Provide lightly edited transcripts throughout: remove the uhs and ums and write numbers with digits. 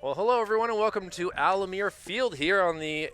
Well, hello everyone, and welcome to Alamere Field here on the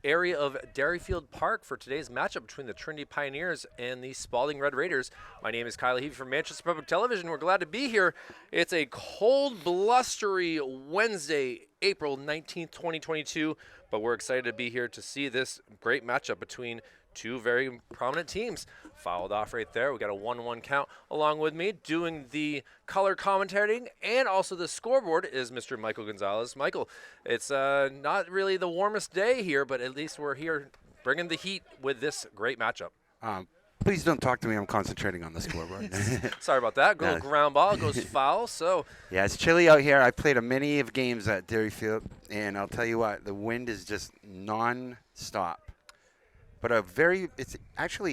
area of Dairyfield Park for today's matchup between the Trinity Pioneers and the Spaulding Red Raiders. My name is Kyle Heavey from Manchester Public Television. We're glad to be here. It's a cold, blustery Wednesday, April 19th, 2022, but we're excited to be here to see this great matchup between two very prominent teams. Fouled off right there. We got a 1-1 count. Along with me doing the color commentating and also the scoreboard is Mr. Michael Gonzalez. Michael, it's not really the warmest day here, but at least we're here bringing the heat with this great matchup. Please don't talk to me. I'm concentrating on the scoreboard. Sorry about that. Go ground ball, goes foul. So yeah, it's chilly out here. I played a many of games at Dairyfield, and I'll tell you what, the wind is just non-stop. But this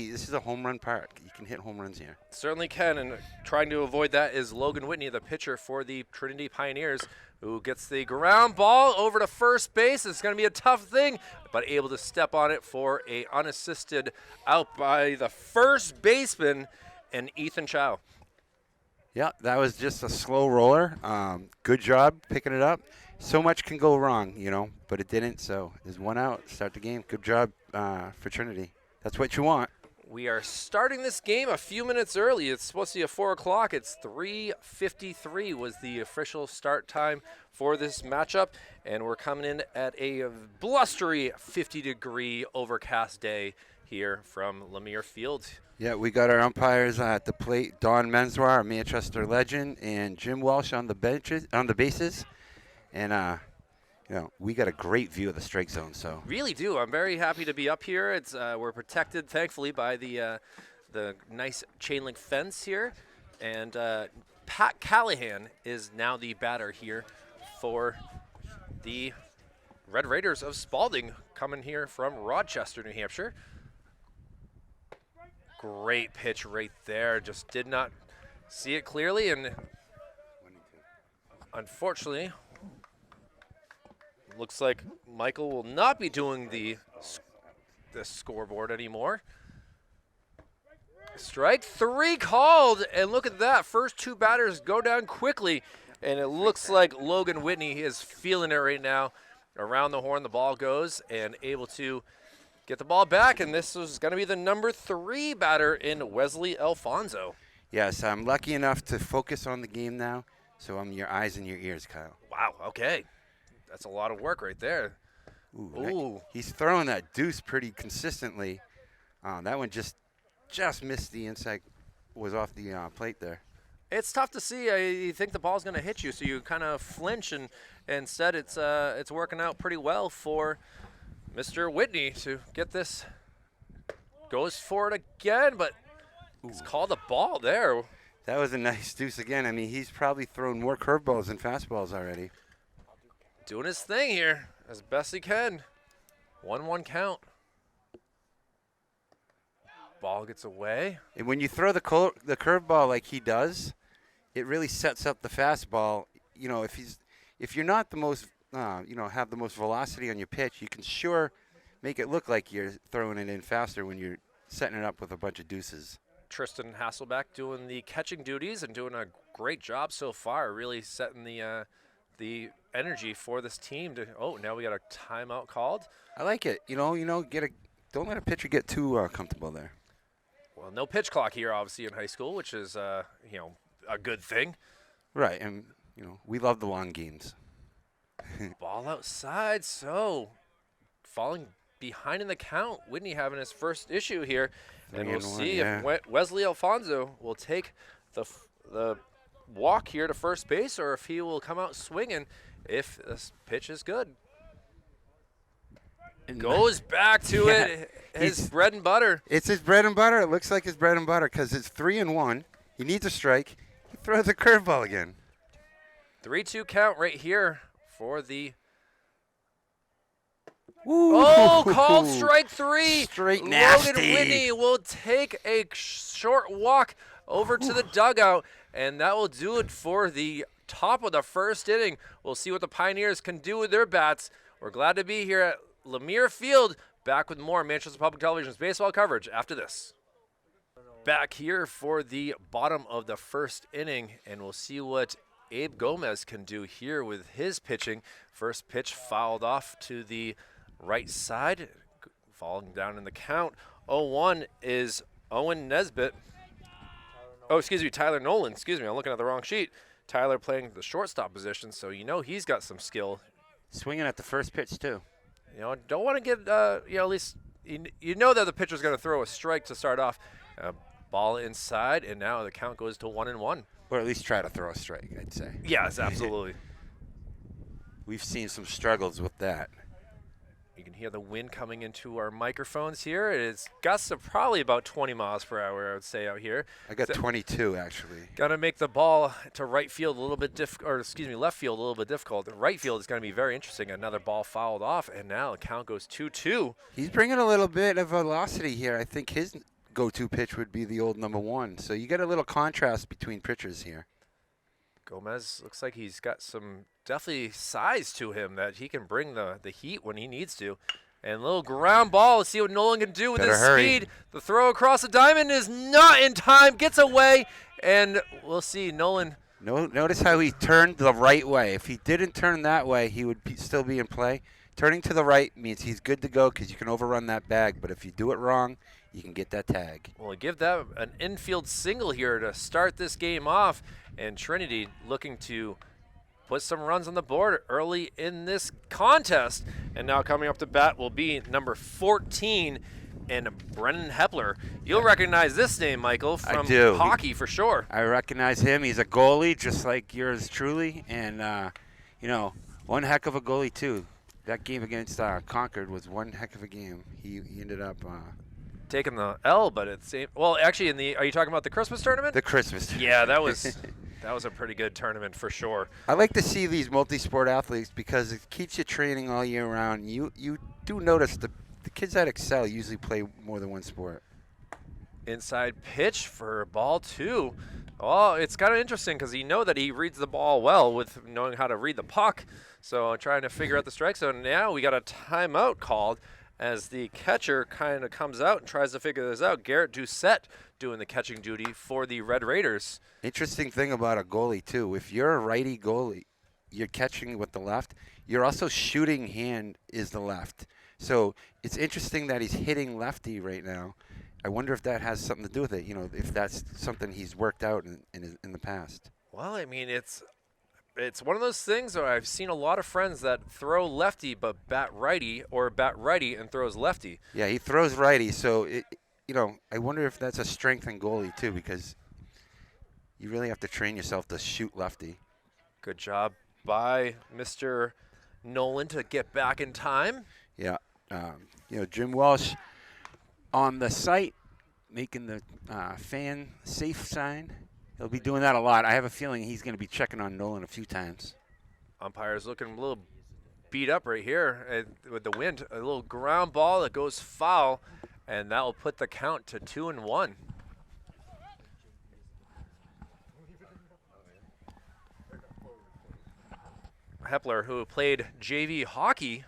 is a home run park. You can hit home runs here. Certainly can, and trying to avoid that is Logan Whitney, the pitcher for the Trinity Pioneers, who gets the ground ball over to first base. It's going to be a tough thing, but able to step on it for a unassisted out by the first baseman, and Ethan Chow. Yeah, that was just a slow roller. Good job picking it up. So much can go wrong, but it didn't. So there's one out. Start the game. Good job for Trinity. That's what you want. We are starting this game a few minutes early. It's supposed to be at 4 o'clock. It's 3:53 was the official start time for this matchup, and we're coming in at a blustery 50-degree overcast day here from Lamere Field. Yeah, we got our umpires at the plate. Don Menswar, a Manchester legend, and Jim Welsh on the bases. And we got a great view of the strike zone. So really do. I'm very happy to be up here. It's we're protected, thankfully, by the nice chain link fence here. And Pat Callahan is now the batter here for the Red Raiders of Spaulding, coming here from Rochester, New Hampshire. Great pitch right there. Just did not see it clearly, and unfortunately, looks like Michael will not be doing the scoreboard anymore. Strike three called, and look at that. First two batters go down quickly, and it looks like Logan Whitney is feeling it right now. Around the horn, the ball goes, and able to get the ball back, and this is going to be the number 3 batter in Wesley Alfonso. Yes, I'm lucky enough to focus on the game now, so I'm your eyes and your ears, Kyle. Wow, okay. That's a lot of work right there. Ooh. He's throwing that deuce pretty consistently. That one just missed the inside, was off the plate there. It's tough to see. You think the ball's going to hit you, so you kind of flinch, and instead it's working out pretty well for Mr. Whitney to get this. Goes for it again, but he's called a ball there. That was a nice deuce again. I mean, he's probably thrown more curveballs than fastballs already. Doing his thing here as best he can. 1-1 count. Ball gets away. And when you throw the curveball like he does, it really sets up the fastball. If you're not the most have the most velocity on your pitch, you can sure make it look like you're throwing it in faster when you're setting it up with a bunch of deuces. Tristan Hasselbeck doing the catching duties and doing a great job so far, really setting the energy for this team. Now we got a timeout called. I like it. Don't let a pitcher get too comfortable there. Well, no pitch clock here, obviously, in high school, which is a good thing. Right, and we love the long games. Ball outside, so falling behind in the count. Whitney having his first issue here, and we'll see if Wesley Alfonso will take the walk here to first base, or if he will come out swinging if this pitch is good. Goes back to it, his bread and butter. It's his bread and butter. It looks like his bread and butter because it's 3-1. He needs a strike. He throws a curveball again. 3-2 count right here for the Ooh. Called strike 3. Straight nasty. Logan Whitney will take a short walk over to the dugout, and that will do it for the top of the first inning. We'll see what the Pioneers can do with their bats. We're glad to be here at Lamere Field. Back with more Manchester Public Television's baseball coverage after this. Back here for the bottom of the first inning, and we'll see what Abe Gomez can do here with his pitching. First pitch fouled off to the right side, falling down in the count. 0-1 is Owen Nesbitt. Oh, excuse me, Tyler Nolan. Excuse me, I'm looking at the wrong sheet. Tyler playing the shortstop position, so you know he's got some skill. Swinging at the first pitch, too. You know, don't want to get, at least you know that the pitcher's going to throw a strike to start off. Ball inside, and now the count goes to 1-1. Or at least try to throw a strike, I'd say. Yes, absolutely. We've seen some struggles with that. You can hear the wind coming into our microphones here. It's gusts of probably about 20 miles per hour, I would say, out here. I got 22, actually. Got to make the ball to right field a little bit left field a little bit difficult. The right field is going to be very interesting. Another ball fouled off, and now the count goes 2-2. He's bringing a little bit of velocity here. I think his go-to pitch would be the old number 1. So you get a little contrast between pitchers here. Gomez looks like he's got some definitely size to him that he can bring the heat when he needs to. And a little ground ball. Let's see what Nolan can do with his speed. The throw across the diamond is not in time. Gets away, and we'll see Nolan. Notice how he turned the right way. If he didn't turn that way, he would still be in play. Turning to the right means he's good to go because you can overrun that bag. But if you do it wrong, you can get that tag. Well, give that an infield single here to start this game off. And Trinity looking to put some runs on the board early in this contest. And now coming up to bat will be number 14 and Brennan Hepler. You'll recognize this name, Michael, from hockey for sure. I recognize him. He's a goalie just like yours truly. And, one heck of a goalie, too. That game against Concord was one heck of a game. He ended up taking the L, but it's well, actually, are you talking about the Christmas tournament? The Christmas tournament. Yeah, that was a pretty good tournament for sure. I like to see these multi-sport athletes because it keeps you training all year round. You do notice the kids that excel usually play more than one sport. Inside pitch for ball 2. Oh, it's kind of interesting because you know that he reads the ball well with knowing how to read the puck. So trying to figure out the strike zone. Now we got a timeout called as the catcher kind of comes out and tries to figure this out. Garrett Doucette doing the catching duty for the Red Raiders. Interesting thing about a goalie, too. If you're a righty goalie, you're catching with the left. Your also shooting hand is the left. So it's interesting that he's hitting lefty right now. I wonder if that has something to do with it, if that's something he's worked out in the past. Well, I mean, it's one of those things where I've seen a lot of friends that throw lefty but bat righty or bat righty and throws lefty. Yeah, he throws righty, so I wonder if that's a strength in goalie too, because you really have to train yourself to shoot lefty. Good job by Mr. Nolan to get back in time. Yeah, Jim Welsh on the site making the fan safe sign. He'll be doing that a lot. I have a feeling he's going to be checking on Nolan a few times. Umpire's looking a little beat up right here with the wind. A little ground ball that goes foul, and that will put the count to 2-1. Hepler, who played JV hockey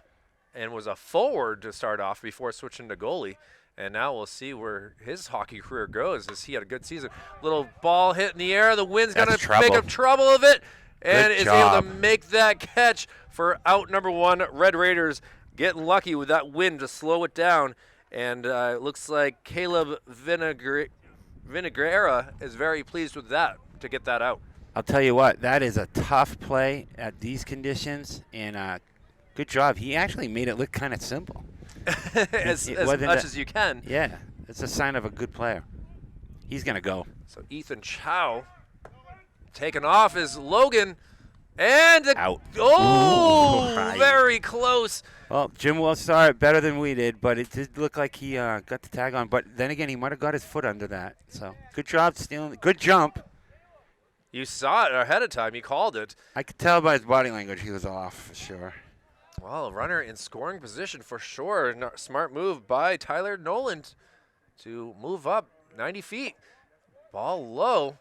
and was a forward to start off before switching to goalie. And now we'll see where his hockey career goes as he had a good season. Little ball hit in the air. The wind's going to make up trouble of it. And is able to make that catch for out number 1. Red Raiders getting lucky with that wind to slow it down. And it looks like Caleb Vinagre is very pleased with that to get that out. I'll tell you what, that is a tough play at these conditions. And good job. He actually made it look kind of simple. as much as you can. Yeah, it's a sign of a good player. He's going to go. So Ethan Chow taken off is Logan. And out. Oh, very close. Well, Jim Wells saw it better than we did, but it did look like he got the tag on. But then again, he might have got his foot under that. So good job stealing. Good jump. You saw it ahead of time. You called it. I could tell by his body language he was off for sure. Well, a runner in scoring position for sure. Smart move by Tyler Nolan to move up 90 feet. Ball low.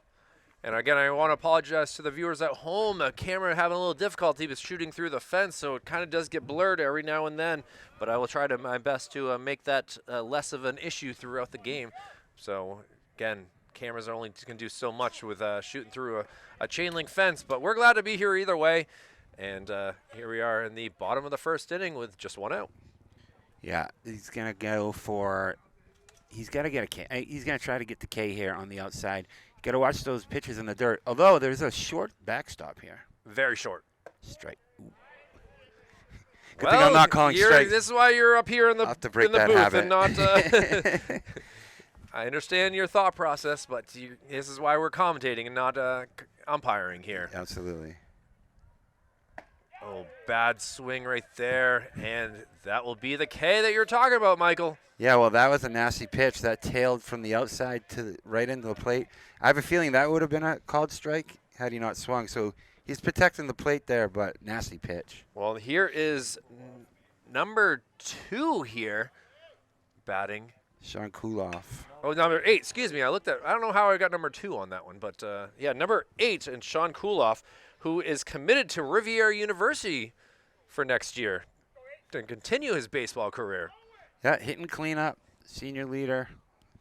And again, I want to apologize to the viewers at home. The camera having a little difficulty with shooting through the fence, so it kind of does get blurred every now and then. But I will try my best to make that less of an issue throughout the game. So, again, cameras only can do so much with shooting through a chain link fence. But we're glad to be here either way. And here we are in the bottom of the first inning with just one out. Yeah, he's going to go for – he's got to get a K. He's going to try to get the K here on the outside. You got to watch those pitches in the dirt. Although there's a short backstop here. Very short. Strike. Good thing I'm not calling strikes. This is why you're up here in the, have to break in the that booth habit. and not I understand your thought process, but this is why we're commentating and not umpiring here. Absolutely. Oh, bad swing right there, and that will be the K that you're talking about, Michael. Yeah, well, that was a nasty pitch that tailed from the outside to right into the plate. I have a feeling that would have been a called strike had he not swung. So he's protecting the plate there, but nasty pitch. Well, here is number 2 here batting. Sean Kuloff. Oh, number 8. Excuse me. I don't know how I got number 2 on that one, but yeah, number 8 and Sean Kuloff, who is committed to Riviera University for next year to continue his baseball career. Yeah, hitting cleanup, senior leader.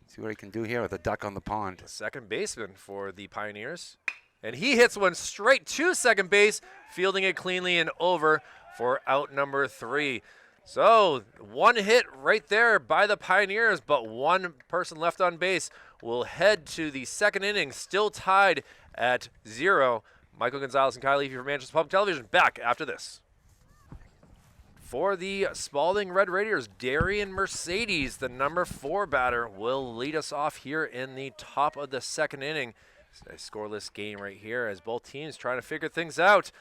See what he can do here with a duck on the pond. Second baseman for the Pioneers. And he hits one straight to second base, fielding it cleanly and over for out number 3. So one hit right there by the Pioneers, but one person left on base. Will head to the second inning, still tied at 0. Michael Gonzalez and Kyle Levy for Manchester Public Television back after this. For the Spaulding Red Raiders, Darian Mercedes, the number 4 batter, will lead us off here in the top of the second inning. It's a scoreless game right here as both teams trying to figure things out.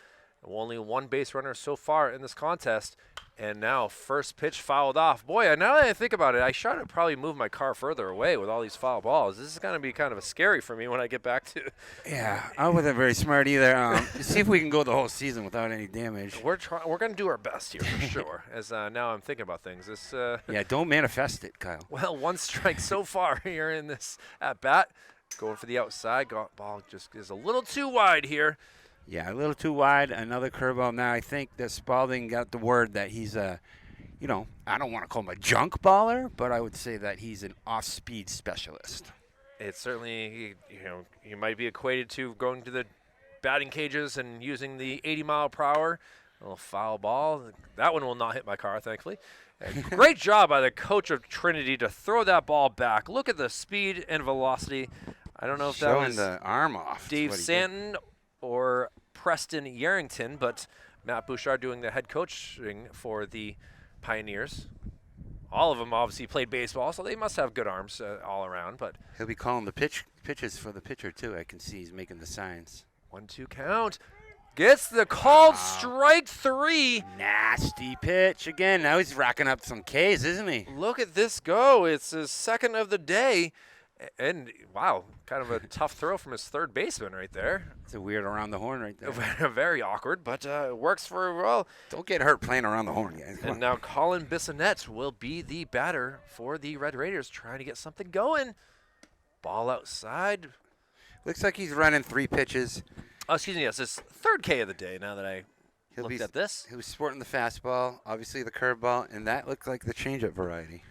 Only one base runner so far in this contest. And now first pitch fouled off. Boy, now that I think about it, I should have probably moved my car further away with all these foul balls. This is going to be kind of scary for me when I get back to. Yeah, I wasn't very smart either. See if we can go the whole season without any damage. We're going to do our best here for sure. As now I'm thinking about things. This. Yeah, don't manifest it, Kyle. Well, one strike so far here in this at bat. Going for the outside. Ball just is a little too wide here. Yeah, a little too wide. Another curveball. Now I think that Spaulding got the word that he's a, I don't want to call him a junk baller, but I would say that he's an off-speed specialist. It's certainly, you might be equated to going to the batting cages and using the 80-mile-per-hour. A little foul ball. That one will not hit my car, thankfully. Great job by the coach of Trinity to throw that ball back. Look at the speed and velocity. I don't know if that was the arm off. Dave Santon or Preston Yarrington, but Matt Bouchard doing the head coaching for the Pioneers. All of them obviously played baseball, so they must have good arms all around. But he'll be calling the pitches for the pitcher too. I can see he's making the signs. 1-2 count. Gets the called strike 3. Nasty pitch again. Now he's racking up some Ks, isn't he? Look at this go. It's his second of the day. And, wow, kind of a tough throw from his third baseman right there. It's a weird around the horn right there. Very awkward, but it works for, well. Don't get hurt playing around the horn, guys. And now Colin Bissonnette will be the batter for the Red Raiders, trying to get something going. Ball outside. Looks like he's running 3 pitches. Oh, excuse me, yes, it's third K of the day now that I looked at this. He was sporting the fastball, obviously the curveball, and that looked like the changeup variety.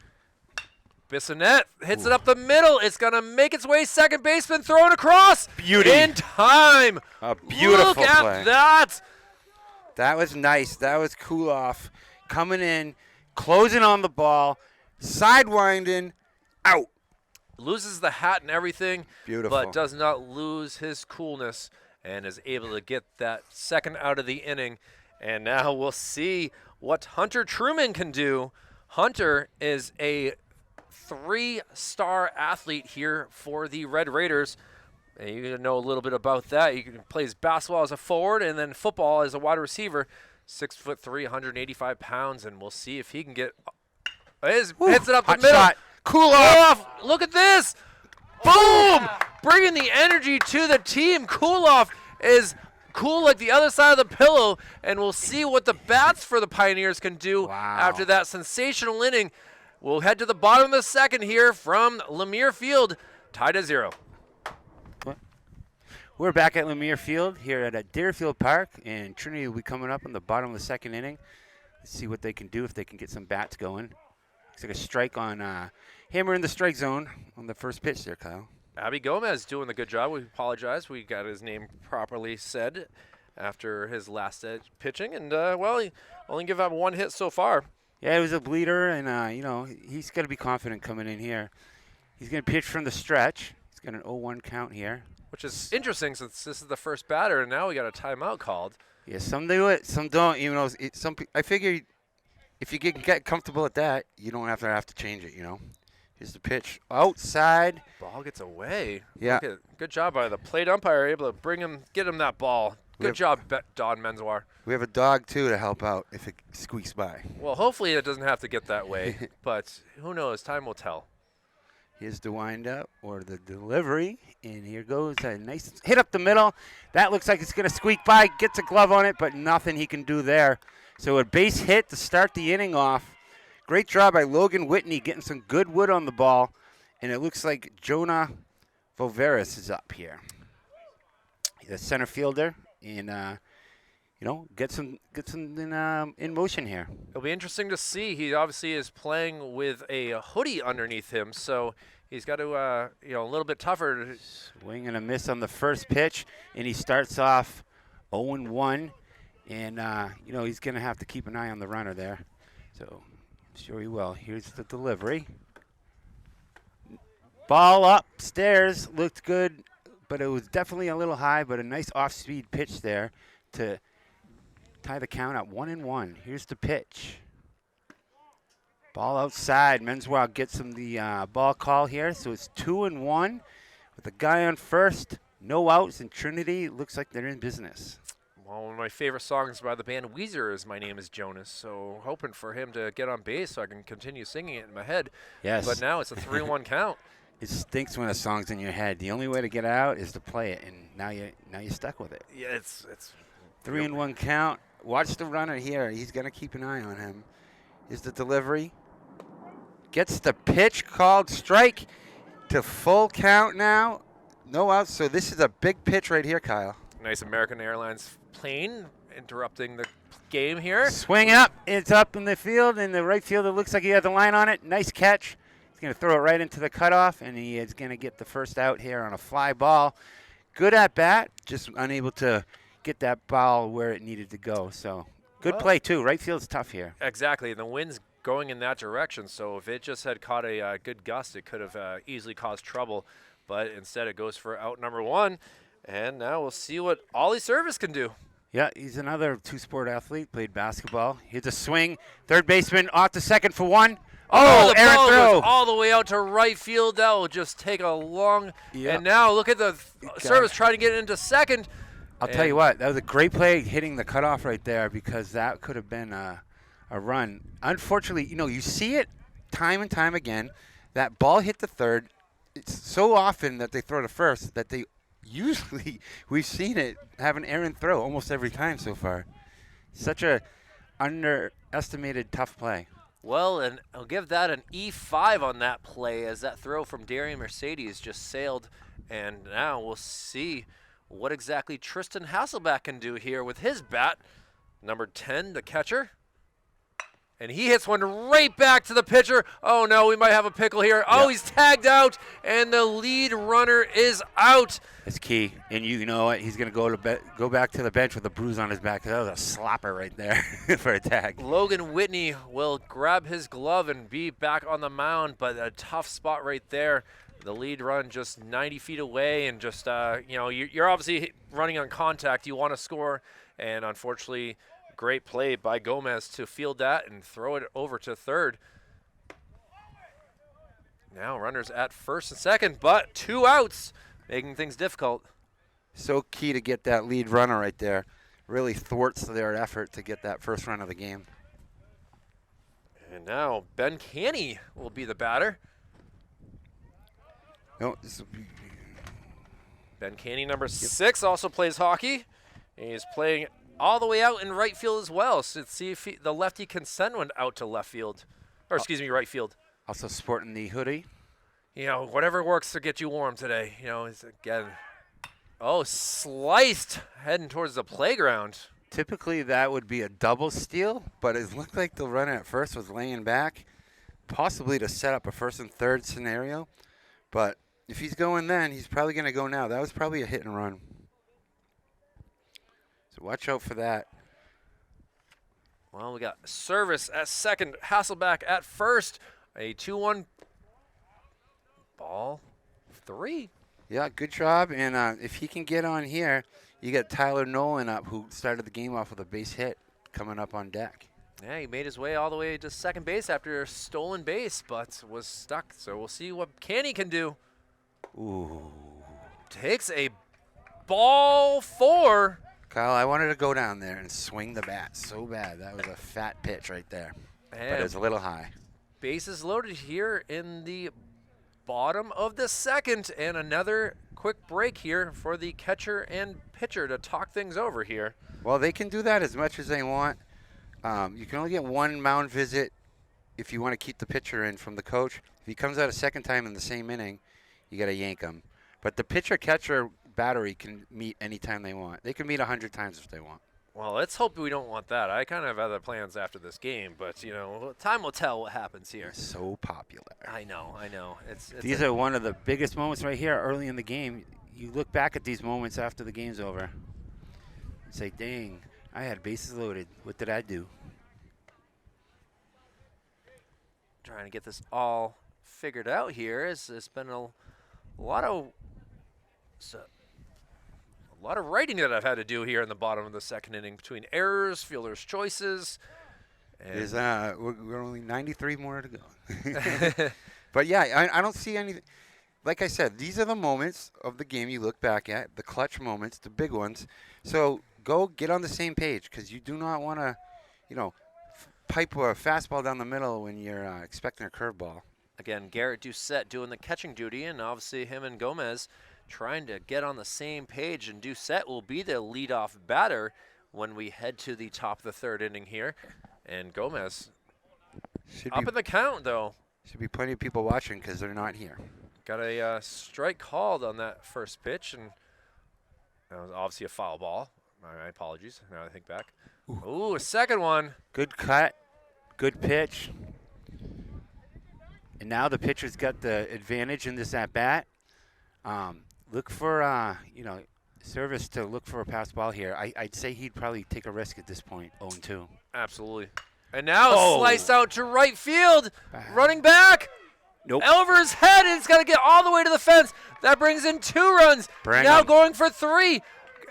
Bissonnette hits it up the middle. It's going to make its way second baseman, throw it across. Beauty. In time. A beautiful Look at play. that. That was nice. That was Kuloff coming in, closing on the ball, sidewinding, out. Loses the hat and everything. Beautiful. But does not lose his coolness and is able to get that second out of the inning. And now we'll see what Hunter Truman can do. Hunter is a 3-star athlete here for the Red Raiders. And you know a little bit about that. He plays basketball as a forward and then football as a wide receiver. 6'3", 185 pounds, and we'll see if he can get. Hits it up the middle. Shot. Kuloff. Look at this. Boom! Bringing the energy to the team. Kuloff is cool like the other side of the pillow, and we'll see what the bats for the Pioneers can do after that sensational inning. We'll head to the bottom of the second here from Lemire Field, tied at 0. We're back at Lemire Field here at Deerfield Park, and Trinity will be coming up in the bottom of the second inning. Let's see what they can do, if they can get some bats going. Looks like a strike on hammer in the strike zone on the first pitch there, Kyle. Abby Gomez doing the good job. We apologize. We got his name properly said after his last pitching. And, well, he only give up one hit so far. Yeah, he was a bleeder, and, he's got to be confident coming in here. He's going to pitch from the stretch. He's got an 0-1 count here. Which is interesting since this is the first batter, and now we got a timeout called. Yeah, some do it, some don't. I figure if you get comfortable at that, you don't have to change it, Here's the pitch outside. Ball gets away. Yeah. Good job by the plate umpire, able to get him that ball. Good job, Don Menzoir. We have a dog, too, to help out if it squeaks by. Well, hopefully it doesn't have to get that way, but who knows? Time will tell. Here's the windup or the delivery, and here goes a nice hit up the middle. That looks like it's going to squeak by, gets a glove on it, but nothing he can do there. So a base hit to start the inning off. Great job by Logan Whitney getting some good wood on the ball, and it looks like Jonah Voveris is up here. He's a center fielder, and get some in motion here. It'll be interesting to see. He obviously is playing with a hoodie underneath him, so he's got to a little bit tougher. Swing and a miss on the first pitch, and he starts off 0-1, and he's going to have to keep an eye on the runner there. So I'm sure he will. Here's the delivery. Ball upstairs, looked good, but it was definitely a little high, but a nice off-speed pitch there to tie the count at 1-1. Here's the pitch. Ball outside. Menzoir gets him the ball call here, so it's 2-1 with a guy on first, no outs, and Trinity looks like they're in business. Well, one of my favorite songs by the band Weezer is My Name is Jonas, so hoping for him to get on base so I can continue singing it in my head. Yes. But now it's a 3-1 count. It stinks when a song's in your head. The only way to get out is to play it, and now you're stuck with it. Yeah, it's 3-1 count. Watch the runner here. He's going to keep an eye on him. Here's the delivery. Gets the pitch called strike to full count now. No outs, so this is a big pitch right here, Kyle. Nice American Airlines plane interrupting the game here. Swing up. It's up in the field, and the right fielder looks like he had the line on it. Nice catch. He's going to throw it right into the cutoff, and he is going to get the first out here on a fly ball. Good at bat, just unable to get that ball where it needed to go. So good play, too. Right field's tough here. Exactly. The wind's going in that direction, so if it just had caught a good gust, it could have easily caused trouble. But instead it goes for out number 1, and now we'll see what Ollie Service can do. Yeah, he's another two-sport athlete, played basketball. Here's a swing. Third baseman off to second for 1. Oh, the errant ball throw. goes all the way out to right field. That will just take a long. Yep. And now look at the Service trying to get into second. I'll tell you what, that was a great play hitting the cutoff right there, because that could have been a run. Unfortunately, you see it time and time again. That ball hit the third. It's so often that they throw to first that they usually, we've seen it have an errant throw almost every time so far. Such a underestimated tough play. Well, and I'll give that an E5 on that play, as that throw from Darian Mercedes just sailed. And now we'll see what exactly Tristan Hasselback can do here with his bat. Number 10, the catcher. And he hits one right back to the pitcher. Oh, no, we might have a pickle here. Oh, he's tagged out, and the lead runner is out. That's key. And you know what? He's going to go back to the bench with a bruise on his back. That was a slapper right there for a tag. Logan Whitney will grab his glove and be back on the mound, but a tough spot right there. The lead run just 90 feet away, and just, you're obviously running on contact. You want to score, and unfortunately, great play by Gomez to field that and throw it over to third. Now runners at first and second, but 2 outs, making things difficult. So key to get that lead runner right there. Really thwarts their effort to get that first run of the game. And now Ben Canny will be the batter. No, Ben Canny, number 6, also plays hockey. He's playing all the way out in right field as well. So let's see if the lefty can send one out to left field. Or excuse me, right field. Also sporting the hoodie. Whatever works to get you warm today. He's again. Oh, sliced, heading towards the playground. Typically that would be a double steal, but it looked like the runner at first was laying back, possibly to set up a first and third scenario. But If he's going then, he's probably going to go now. That was probably a hit and run. So watch out for that. Well, we got Service at second, Hasselback at first. A 2-1 ball 3. Yeah, good job. And if he can get on here, you got Tyler Nolan up, who started the game off with a base hit coming up on deck. Yeah, he made his way all the way to second base after a stolen base, but was stuck. So we'll see what Canny can do. Ooh. Takes a ball 4. Kyle, I wanted to go down there and swing the bat so bad. That was a fat pitch right there. But it was a little high. Bases loaded here in the bottom of the second, and another quick break here for the catcher and pitcher to talk things over here. Well, they can do that as much as they want. You can only get one mound visit if you want to keep the pitcher in from the coach. If he comes out a second time in the same inning, you got to yank him. But the pitcher-catcher battery can meet anytime they want. They can meet 100 times if they want. Well, let's hope we don't want that. I kind of have other plans after this game, but, you know, time will tell what happens here. It's so popular. I know. These are one of the biggest moments right here early in the game. You look back at these moments after the game's over and say, dang, I had bases loaded. What did I do? Trying to get this all figured out here. It's been a lot of writing that I've had to do here in the bottom of the second inning between errors, fielders' choices. And We're only 93 more to go. But, yeah, I don't see anything. Like I said, these are the moments of the game you look back at, the clutch moments, the big ones. So go get on the same page, because you do not want to, pipe a fastball down the middle when you're expecting a curveball. Again, Garrett Doucette doing the catching duty, and obviously him and Gomez trying to get on the same page, and Doucette will be the leadoff batter when we head to the top of the third inning here. And Gomez up in the count, though. Should be plenty of people watching because they're not here. Got a strike called on that first pitch, and that was obviously a foul ball. My apologies. Now I think back. Ooh, a second one. Good cut. Good pitch. And now the pitcher's got the advantage in this at-bat. Look for, Service to look for a pass ball here. I'd say he'd probably take a risk at this point, 0-2. Absolutely. And now sliced out to right field. Running back. Nope. Over his head, and it's got to get all the way to the fence. That brings in 2 runs. Now going for 3.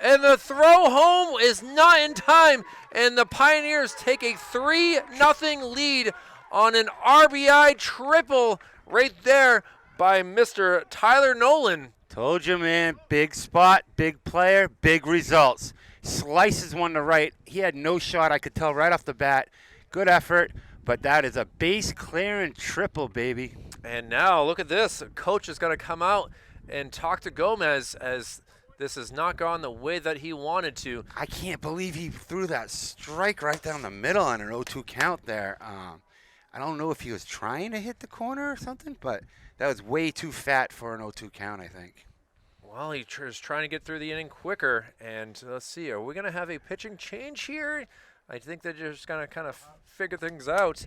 And the throw home is not in time. And the Pioneers take a 3-0 lead on an RBI triple right there by Mr. Tyler Nolan. Told you, man. Big spot, big player, big results. Slices one to right. He had no shot, I could tell right off the bat. Good effort, but that is a base clearing triple, baby. And now look at this. Coach is going to come out and talk to Gomez as this has not gone the way that he wanted to. I can't believe he threw that strike right down the middle on an 0-2 count there. I don't know if he was trying to hit the corner or something, but that was way too fat for an 0-2 count, I think. Well, he was trying to get through the inning quicker. And let's see, are we going to have a pitching change here? I think they're just going to kind of figure things out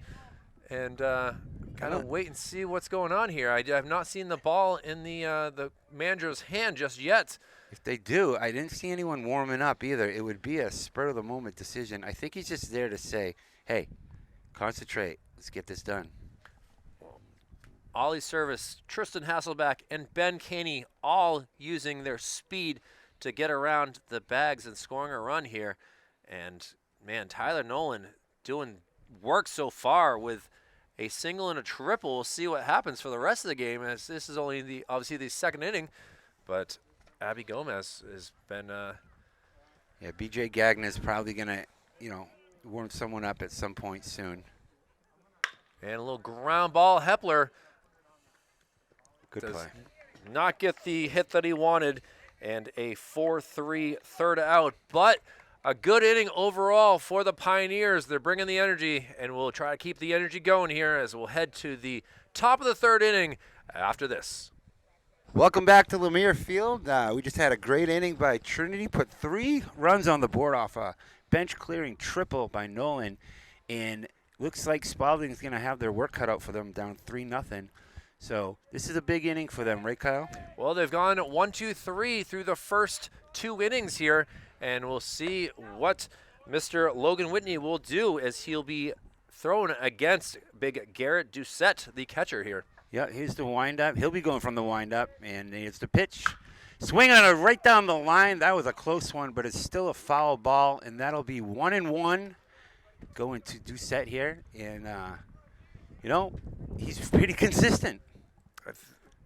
and kind of wait and see what's going on here. I have not seen the ball in the manager's hand just yet. If they do, I didn't see anyone warming up either. It would be a spur-of-the-moment decision. I think he's just there to say, hey, concentrate. Let's get this done. Ollie Service, Tristan Hasselback, and Ben Caney all using their speed to get around the bags and scoring a run here. And, man, Tyler Nolan doing work so far with a single and a triple. We'll see what happens for the rest of the game, as this is only obviously the second inning. But Abby Gomez has been yeah, B.J. Gagner's probably going to, warm someone up at some point soon. And a little ground ball. Hepler Good play. Not get the hit that he wanted, and a 4-3 third out. But a good inning overall for the Pioneers. They're bringing the energy, and we'll try to keep the energy going here as we'll head to the top of the third inning after this. Welcome back to Lemire Field. We just had a great inning by Trinity. Put 3 runs on the board off a bench-clearing triple by Nolan. And looks like Spaulding is going to have their work cut out for them, down 3-0. So this is a big inning for them, right, Kyle? Well, they've gone 1, 2, 3 through the first 2 innings here, and we'll see what Mr. Logan Whitney will do as he'll be thrown against big Garrett Doucette, the catcher here. Yeah, here's the windup. He'll be going from the windup, and it's the pitch. Swinging it right down the line. That was a close one, but it's still a foul ball, and that'll be 1-1 going to Doucette here. And, he's pretty consistent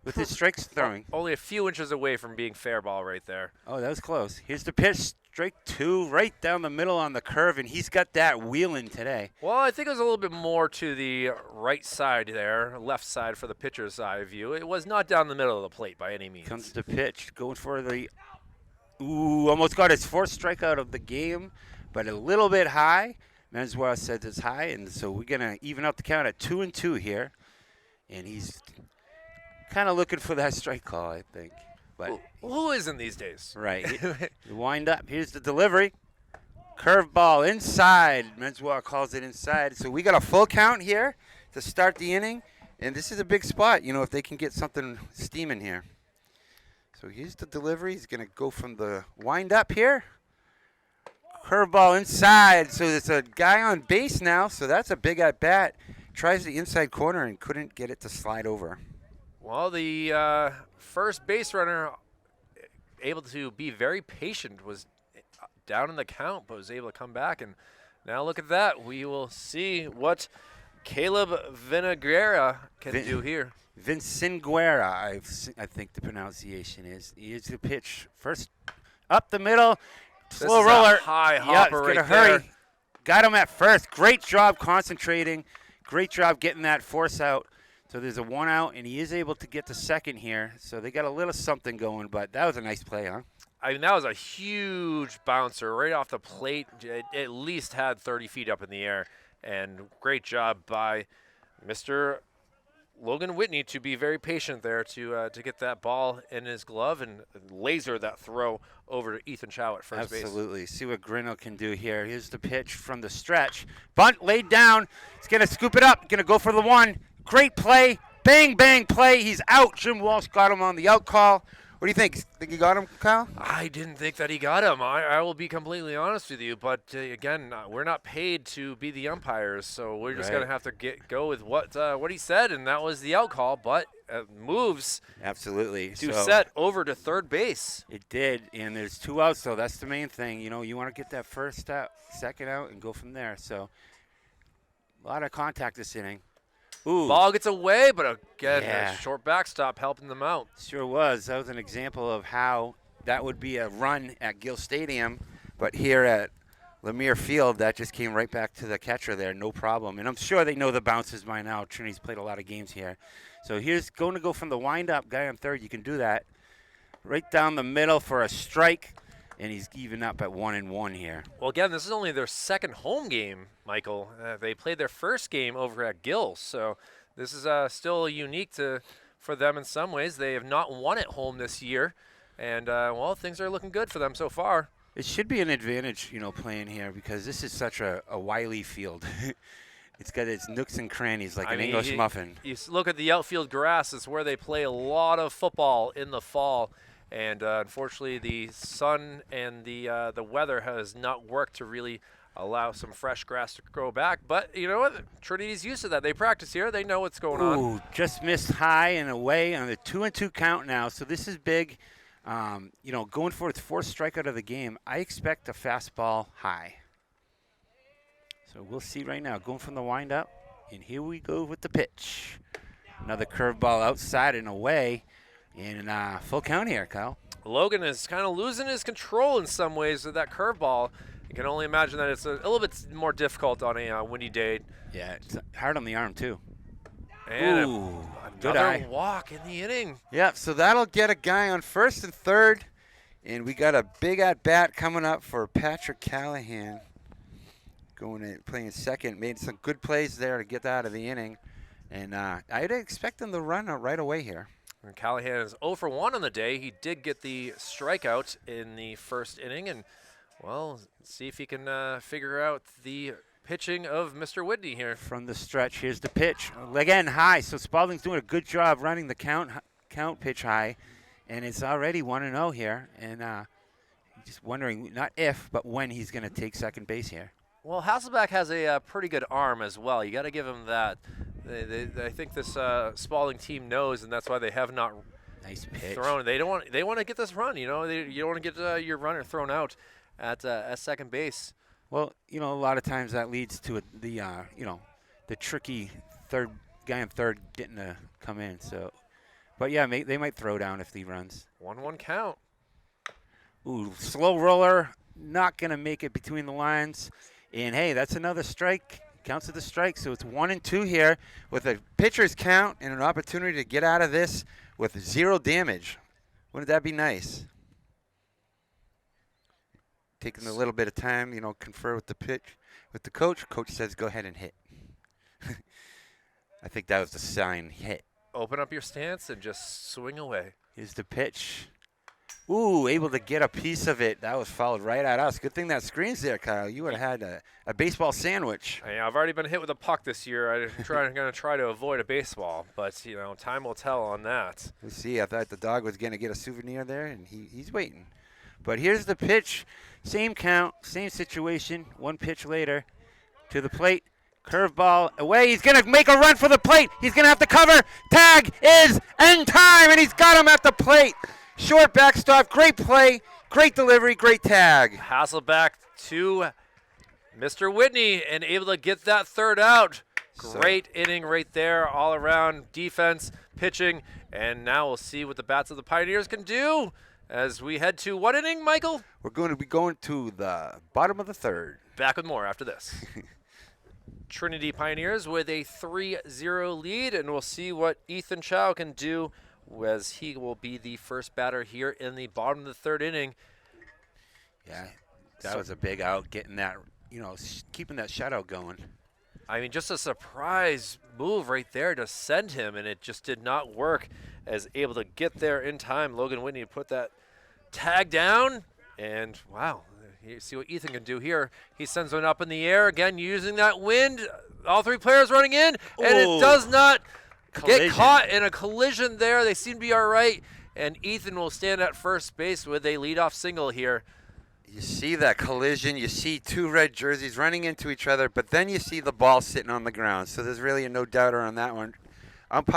with his strikes throwing. Only a few inches away from being fair ball right there. Oh, that was close. Here's the pitch. Strike 2 right down the middle on the curve, and he's got that wheeling today. Well, I think it was a little bit more to the right side there, left side for the pitcher's eye view. It was not down the middle of the plate by any means. Comes the pitch, going for the, almost got his 4th strikeout of the game, but a little bit high. Menswell said it's high, and so we're going to even out the count at 2-2 here. And he's kind of looking for that strike call, I think. But who isn't these days? Right. You wind up. Here's the delivery. Curveball inside. Menswell calls it inside. So we got a full count here to start the inning. And this is a big spot, if they can get something steaming here. So here's the delivery. He's going to go from the wind up here. Curveball inside. So there's a guy on base now. So that's a big at bat. Tries the inside corner and couldn't get it to slide over. Well, the first base runner, able to be very patient, was down in the count, but was able to come back. And now look at that. We will see what Caleb Vinagreira can do here. Vincenguera, I think the pronunciation is. Here's the pitch. First, up the middle. Slow roller. High hopper right hurry. there. Got him at first. Great job concentrating. Great job getting that force out. So there's a 1 out, and he is able to get to second here. So they got a little something going, but that was a nice play, huh? I mean, that was a huge bouncer right off the plate. It at least had 30 feet up in the air. And great job by Mr. Logan Whitney to be very patient there to get that ball in his glove and laser that throw over to Ethan Chow at first base. Absolutely. See what Grinnell can do here. Here's the pitch from the stretch. Bunt laid down. He's going to scoop it up. Going to go for the 1. Great play. Bang, bang play. He's out. Jim Walsh got him on the out call. What do you think? Think you got him, Kyle? I didn't think that he got him. I will be completely honest with you. But, again, we're not paid to be the umpires, so we're just going to have to go with what he said, and that was the out call. But moves. Absolutely. Doucette over to third base. It did, and there's 2 outs, so that's the main thing. You want to get that first out, second out, and go from there. So a lot of contact this inning. Ooh. Ball gets away, but again, a short backstop helping them out. Sure was. That was an example of how that would be a run at Gill Stadium, but here at Lemire Field, that just came right back to the catcher there, no problem. And I'm sure they know the bounces by now. Trinity's played a lot of games here. So here's going to go from the wind-up guy on third. You can do that. Right down the middle for a strike. And he's even up at 1-1 here. Well, again, this is only their second home game, Michael. They played their first game over at Gill, so this is still unique for them in some ways. They have not won at home this year, and, well, things are looking good for them so far. It should be an advantage, playing here because this is such a wily field. It's got its nooks and crannies like an English muffin. You look at the outfield grass. It's where they play a lot of football in the fall. And unfortunately, the sun and the weather has not worked to really allow some fresh grass to grow back. But you know what? Trinity's used to that. They practice here. They know what's going on. Ooh, just missed high and away on the 2-2 count now. So this is big. Going for its 4th strikeout of the game. I expect a fastball high. So we'll see right now. Going from the windup, and here we go with the pitch. Another curveball outside and away. And full count here, Kyle. Logan is kind of losing his control in some ways with that curveball. You can only imagine that it's a little bit more difficult on a windy day. Yeah, it's hard on the arm, too. And another walk in the inning. Yeah, so that'll get a guy on first and third. And we got a big at-bat coming up for Patrick Callahan. Playing second. Made some good plays there to get out of the inning. And I'd expect him to run right away here. And Callahan is 0 for 1 on the day. He did get the strikeout in the first inning. And, well, see if he can figure out the pitching of Mr. Whitney here. From the stretch, here's the pitch. Again, high. So Spaulding's doing a good job running the count pitch high, and it's already 1-0 here. And just wondering not if, but when he's going to take second base here. Well, Hasselbeck has a pretty good arm as well. You got to give him that. I think this Spaulding team knows, and that's why they have not Nice pitch. thrown. They want to get this run. You know, you don't want to get your runner thrown out at second base. Well, you know, a lot of times that leads to the tricky third guy on third getting to come in. So, but yeah, they might throw down if he runs. 1-1 count. Ooh, slow roller, not gonna make it between the lines. And hey, that's another strike. Counts as a strike. So it's 1-2 here with a pitcher's count and an opportunity to get out of this with 0 damage. Wouldn't that be nice? Taking a little bit of time, you know, confer with the coach. Coach says, go ahead and hit. I think that was the sign, hit. Open up your stance and just swing away. Here's the pitch. Ooh, able to get a piece of it. That was fouled right at us. Good thing that screen's there, Kyle. You would have had a baseball sandwich. I've already been hit with a puck this year. I'm going to try to avoid a baseball, but, you know, time will tell on that. Let's see. I thought the dog was going to get a souvenir there, and he's waiting. But here's the pitch. Same count, same situation. One pitch later to the plate. Curveball away. He's going to make a run for the plate. He's going to have to cover. Tag is in time, and he's got him at the plate. Short backstop. Great play. Great delivery. Great tag. Hasselbeck to Mr. Whitney and able to get that third out. Great inning right there, all around defense, pitching, and now we'll see what the bats of the Pioneers can do as we head to what inning, Michael? We're going to be going to the bottom of the third. Back with more after this. Trinity Pioneers with a 3-0 lead, and we'll see what Ethan Chow can do as he will be the first batter here in the bottom of the third inning. Yeah, that was a big out, getting that, you know, keeping that shutout going. I mean, just a surprise move right there to send him, and it just did not work as able to get there in time. Logan Whitney put that tag down, and wow, you see what Ethan can do here. He sends one up in the air, again using that wind. All three players running in, and it does not get caught in a collision there. They seem to be all right, and Ethan will stand at first base with a leadoff single here. You see that collision. You see two red jerseys running into each other, but then you see the ball sitting on the ground. So there's really no doubter on that one.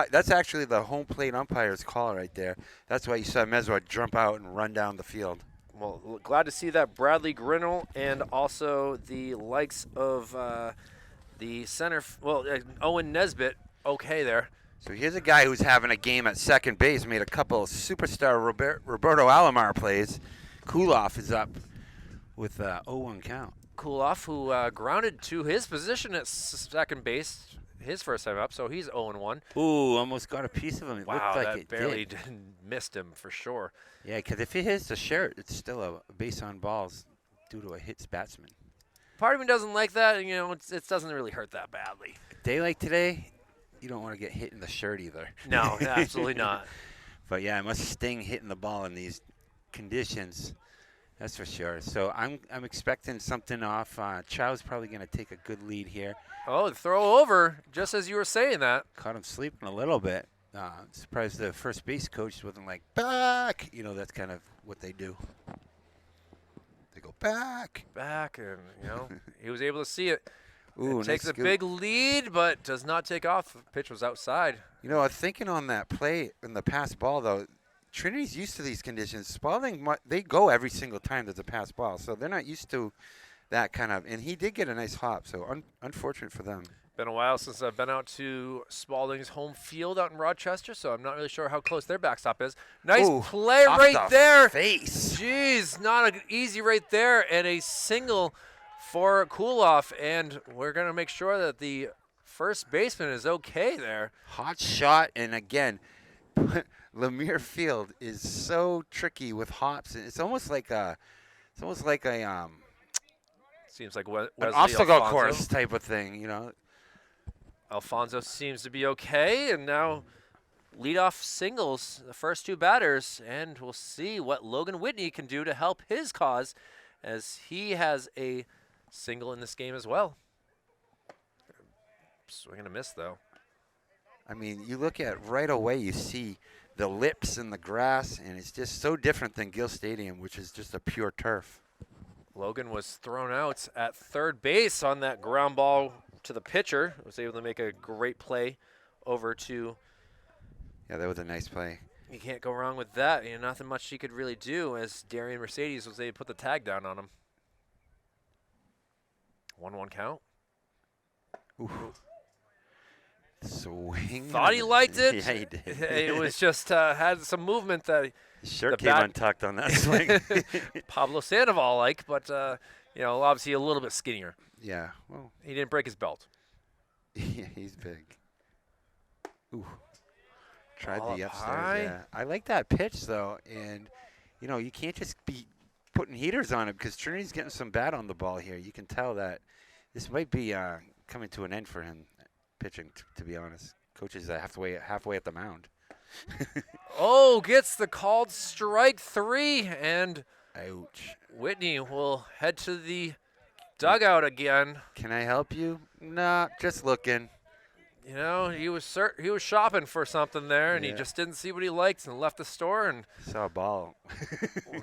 That's actually the home plate umpire's call right there. That's why you saw Meswar jump out and run down the field. Well, glad to see that Bradley Grinnell and also the likes of the center, Owen Nesbitt, okay there. So here's a guy who's having a game at second base, made a couple of superstar Roberto Alomar plays. Kuloff is up with 0-1 count. Kuloff, who grounded to his position at second base his first time up, so he's 0-1. Ooh, almost got a piece of him. It wow, looked like that barely missed him for sure. Yeah, because if he hits the shirt, it's still a base on balls due to a hits batsman. Part of me doesn't like that. You know, it doesn't really hurt that badly. A day like today, you don't want to get hit in the shirt either. No, absolutely not. But yeah, it must sting hitting the ball in these conditions. That's for sure. So I'm expecting something off. Chow's probably going to take a good lead here. Oh, throw over, just as you were saying that. Caught him sleeping a little bit. Surprised the first base coach wasn't like, back. You know, that's kind of what they do. They go back. Back, and, you know, he was able to see it. Ooh, It takes nice a big lead, but does not take off. The pitch was outside. You know, I was thinking on that play in the pass ball, though, Trinity's used to these conditions. Spaulding, they go every single time there's a pass ball, so they're not used to that kind of. And he did get a nice hop, so unfortunate for them. Been a while since I've been out to Spaulding's home field out in Rochester, so I'm not really sure how close their backstop is. Nice play right there. Face. Jeez, not easy right there, and a single for Kuloff, and we're going to make sure that the first baseman is okay there. Hot shot, and again, Lemire Field is so tricky with hops. It's almost like a Seems like an Wesley obstacle Alfonso. course type of thing, you know. Alfonso seems to be okay, and now leadoff singles, the first two batters, and we'll see what Logan Whitney can do to help his cause as he has a single in this game as well. Swing and a miss, though. I mean, you look at right away, you see the lips in the grass, and it's just so different than Gill Stadium, which is just a pure turf. Logan was thrown out at third base on that ground ball to the pitcher. Was able to make a great play over to. Yeah, that was a nice play. You can't go wrong with that. You know, nothing much he could really do as Darian Mercedes was able to put the tag down on him. 1-1 count. Ooh. Swing. Thought he liked it. Yeah, he did. It was just had some movement that His shirt the came bat- untucked on that swing. Pablo Sandoval-like, but you know, obviously a little bit skinnier. Yeah, well, He didn't break his belt. yeah, he's big. Ooh. Tried Ball the up upstairs. high. Yeah, I like that pitch though, and you know you can't just be putting heaters on it because Trinity's getting some bat on the ball here. You can tell that this might be coming to an end for him pitching. To be honest, coaches halfway at the mound. Oh, gets the called strike 3, and Ouch. Whitney will head to the dugout again. Can I help you? Nah, just looking. You know, he was shopping for something there, and he Yeah. just didn't see what he liked and left the store, and Saw a ball.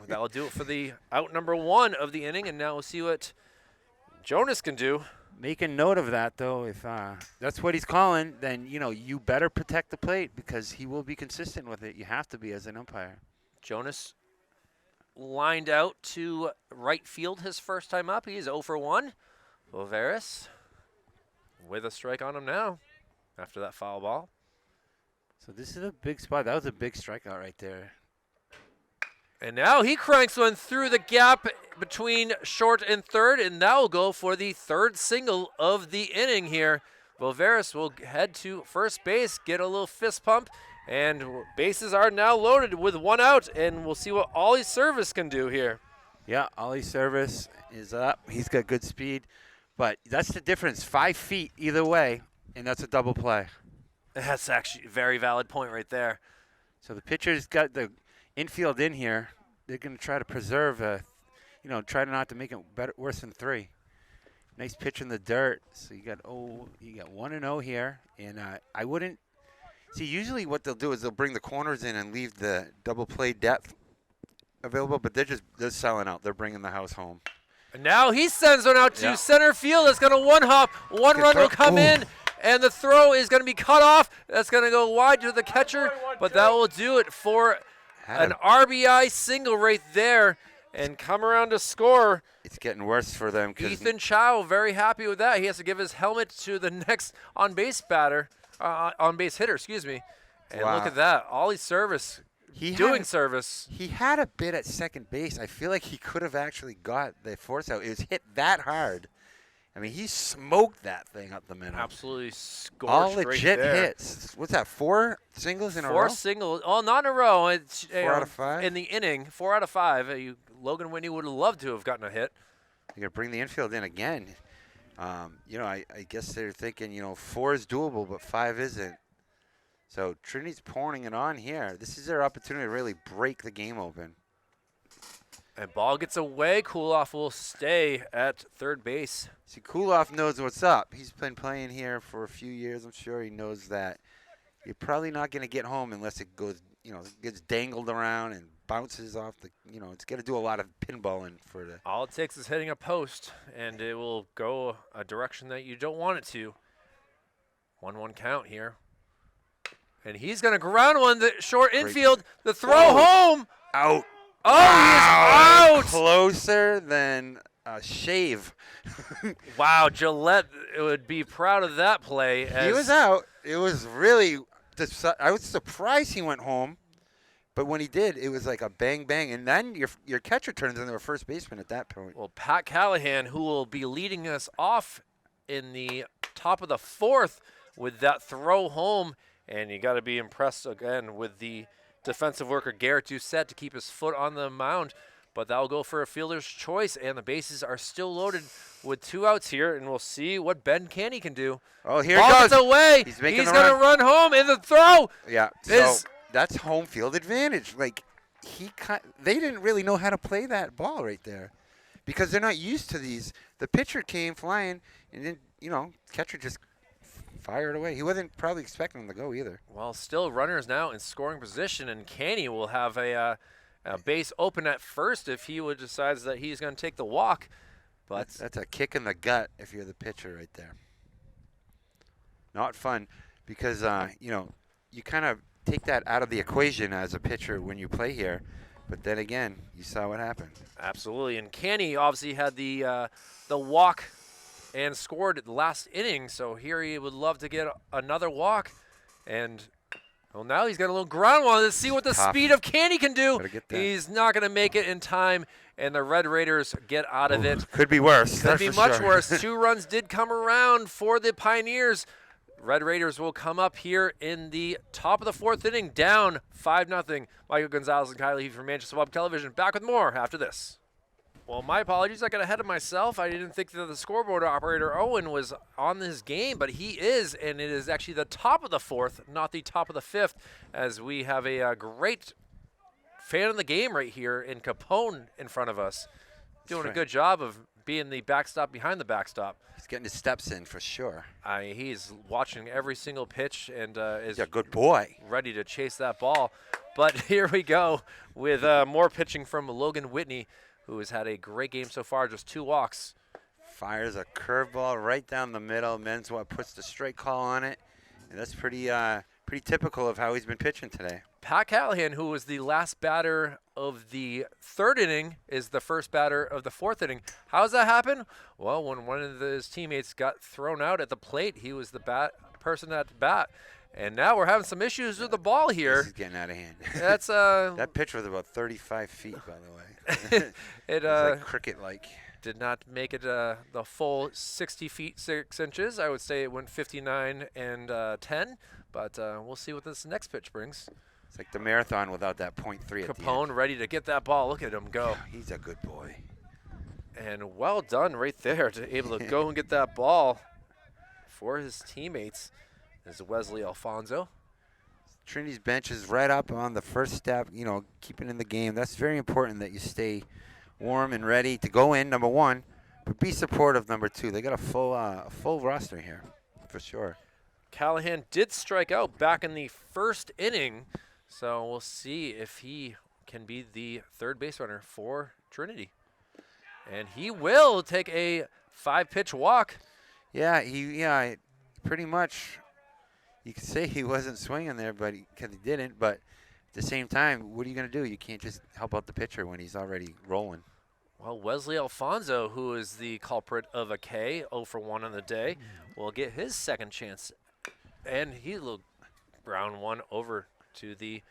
that'll do it for the out number 1 of the inning. And now we'll see what Jonas can do. Make a note of that, though. If that's what he's calling, then, you know, you better protect the plate because he will be consistent with it. You have to be as an umpire. Jonas lined out to right field his first time up. He's 0 for 1. Voveris with a strike on him now after that foul ball. So this is a big spot. That was a big strikeout right there. And now he cranks one through the gap between short and third, and that will go for the third single of the inning here. Voveris will head to first base, get a little fist pump, and bases are now loaded with 1 out, and we'll see what Ollie Service can do here. Yeah, Ollie Service is up. He's got good speed. But that's the difference. 5 feet either way, and that's a double play. That's actually a very valid point right there. So the pitcher's got the infield in here. They're going to try to preserve, try not to make it worse than 3. Nice pitch in the dirt. So you got 1-0 here, and I wouldn't see. Usually, what they'll do is they'll bring the corners in and leave the double play depth available, but they're selling out. They're bringing the house home. And now he sends one out to center field. It's going to one-hop. One Good run throw. will come in, and the throw is going to be cut off. That's going to go wide to the catcher, but that will do it for an RBI single right there, and come around to score. It's getting worse for them. Ethan Chow very happy with that. He has to give his helmet to the next on-base hitter, excuse me. And Wow. look at that. Ollie Service doing service. He had a bit at second base. I feel like he could have actually got the force out. It was hit that hard. I mean, he smoked that thing up the middle. Absolutely scorched All right legit there. hits. What's that, 4 singles in a row? 4 singles. Oh, not in a row. It's, 4 out of 5? In the inning, 4 out of 5. Logan Whitney would have loved to have gotten a hit. You're going to bring the infield in again. I guess they're thinking, 4 is doable, but 5 isn't. So Trinity's pouring it on here. This is their opportunity to really break the game open. And ball gets away. Kuloff will stay at third base. See, Kuloff knows what's up. He's been playing here for a few years. I'm sure he knows that you're probably not going to get home unless it goes, gets dangled around and bounces off the, it's got to do a lot of pinballing for the. All it takes is hitting a post, and it will go a direction that you don't want it to. 1-1 count here. And he's going to ground one, the short infield, the throw home. Out. Oh, he is out. Closer than a shave. Wow, Gillette would be proud of that play. He was out. It was really, I was surprised he went home. But when he did, it was like a bang, bang. And then your catcher turns into a first baseman at that point. Well, Pat Callahan, who will be leading us off in the top of the 4th with that throw home. And you got to be impressed again with the defensive worker Garrett Doucette to keep his foot on the mound. But that will go for a fielder's choice, and the bases are still loaded with 2 outs here, and we'll see what Ben Canny can do. Oh, here Ball it goes. gets away. He's going to run home, and the throw. Yeah, so that's home field advantage. Like they didn't really know how to play that ball right there because they're not used to these. The pitcher came flying, and then catcher just fired away. He wasn't probably expecting him to go either. Well, still runners now in scoring position, and Canny will have a base open at first if he would decides that he's going to take the walk. But That's a kick in the gut if you're the pitcher right there. Not fun because, you kind of take that out of the equation as a pitcher when you play here. But then again, you saw what happened. absolutely, and Canny obviously had the walk and scored the last inning, so here he would love to get another walk. And well, now he's got a little ground one. Let's see what the Tough. speed of Canny can do. Gotta get that. He's not going to make it in time, and the Red Raiders get out of it. Could be worse. Could that's be for much sure. worse. 2 runs did come around for the Pioneers. Red Raiders will come up here in the top of the 4th inning, down 5-0. Michael Gonzalez and Kylie Heavy from Manchester Public Television. Back with more after this. Well, my apologies. I got ahead of myself. I didn't think that the scoreboard operator, Owen, was on this game, but he is, and it is actually the top of the 4th, not the top of the 5th, as we have a great fan of the game right here in Capone in front of us. Doing a good job of being the backstop behind the backstop. He's getting his steps in for sure. He's watching every single pitch and is He's a good boy. ready to chase that ball. But here we go with more pitching from Logan Whitney, who has had a great game so far, just 2 walks. Fires a curveball right down the middle. Menswat puts the strike call on it. And that's pretty typical of how he's been pitching today. Pat Callahan, who was the last batter of the 3rd inning, is the first batter of the 4th inning. How does that happen? Well, when one of his teammates got thrown out at the plate, he was the person at the bat. And now we're having some issues with the ball here. This is getting out of hand. That's That pitch was about 35 feet, by the way. it It's like cricket-like. did not make it the full 60 feet 6 inches. I would say it went 59 and 10, but we'll see what this next pitch brings. It's like the marathon without that .3 at the end. Capone ready to get that ball. Look at him go. He's a good boy. And well done right there to able to go and get that ball for his teammates. Is Wesley Alfonso. Trinity's bench is right up on the first step, keeping in the game. That's very important that you stay warm and ready to go in, number 1, but be supportive, number 2. They got a full roster here, for sure. Callahan did strike out back in the 1st inning, so we'll see if he can be the 3rd base runner for Trinity. And he will take a 5-pitch walk. Yeah, pretty much. You could say he wasn't swinging there, but because he didn't. But at the same time, what are you going to do? You can't just help out the pitcher when he's already rolling. Well, Wesley Alfonso, who is the culprit of a K, 0 for 1 on the day, will get his 2nd chance. And he'll ground one over to the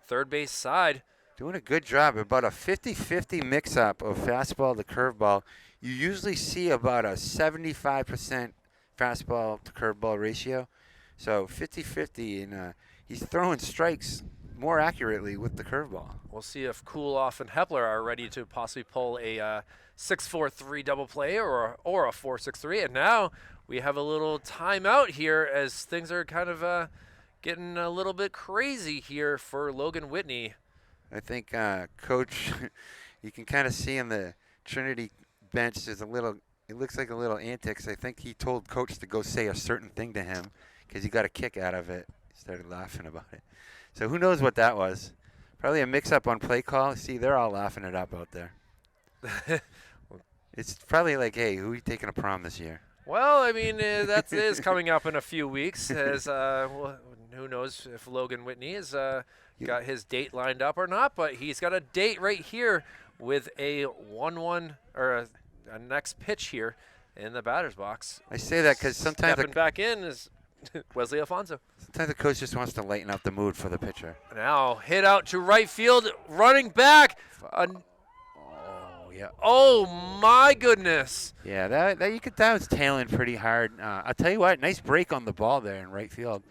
3rd base side. Doing a good job. About a 50-50 mix-up of fastball to curveball. You usually see about a 75% fastball to curveball ratio. So 50-50, and he's throwing strikes more accurately with the curveball. We'll see if Kuloff and Hepler are ready to possibly pull a 6-4-3 double play or a 4-6-3. And now we have a little timeout here as things are kind of getting a little bit crazy here for Logan Whitney. I think Coach, you can kind of see in the Trinity bench, it looks like a little antics. I think he told Coach to go say a certain thing to him because he got a kick out of it. He started laughing about it. So who knows what that was? Probably a mix-up on play call. See, they're all laughing it up out there. It's probably like, hey, who are you taking to prom this year? Well, I mean, that is coming up in a few weeks. As who knows if Logan Whitney has got his date lined up or not, but he's got a date right here with a 1-1 or a next pitch here in the batter's box. I say that because sometimes stepping back in is Wesley Alfonso. Sometimes the coach just wants to lighten up the mood for the pitcher. Now hit out to right field, running back. Yeah. Oh my goodness. Yeah, that was tailing pretty hard. I'll tell you what, nice break on the ball there in right field.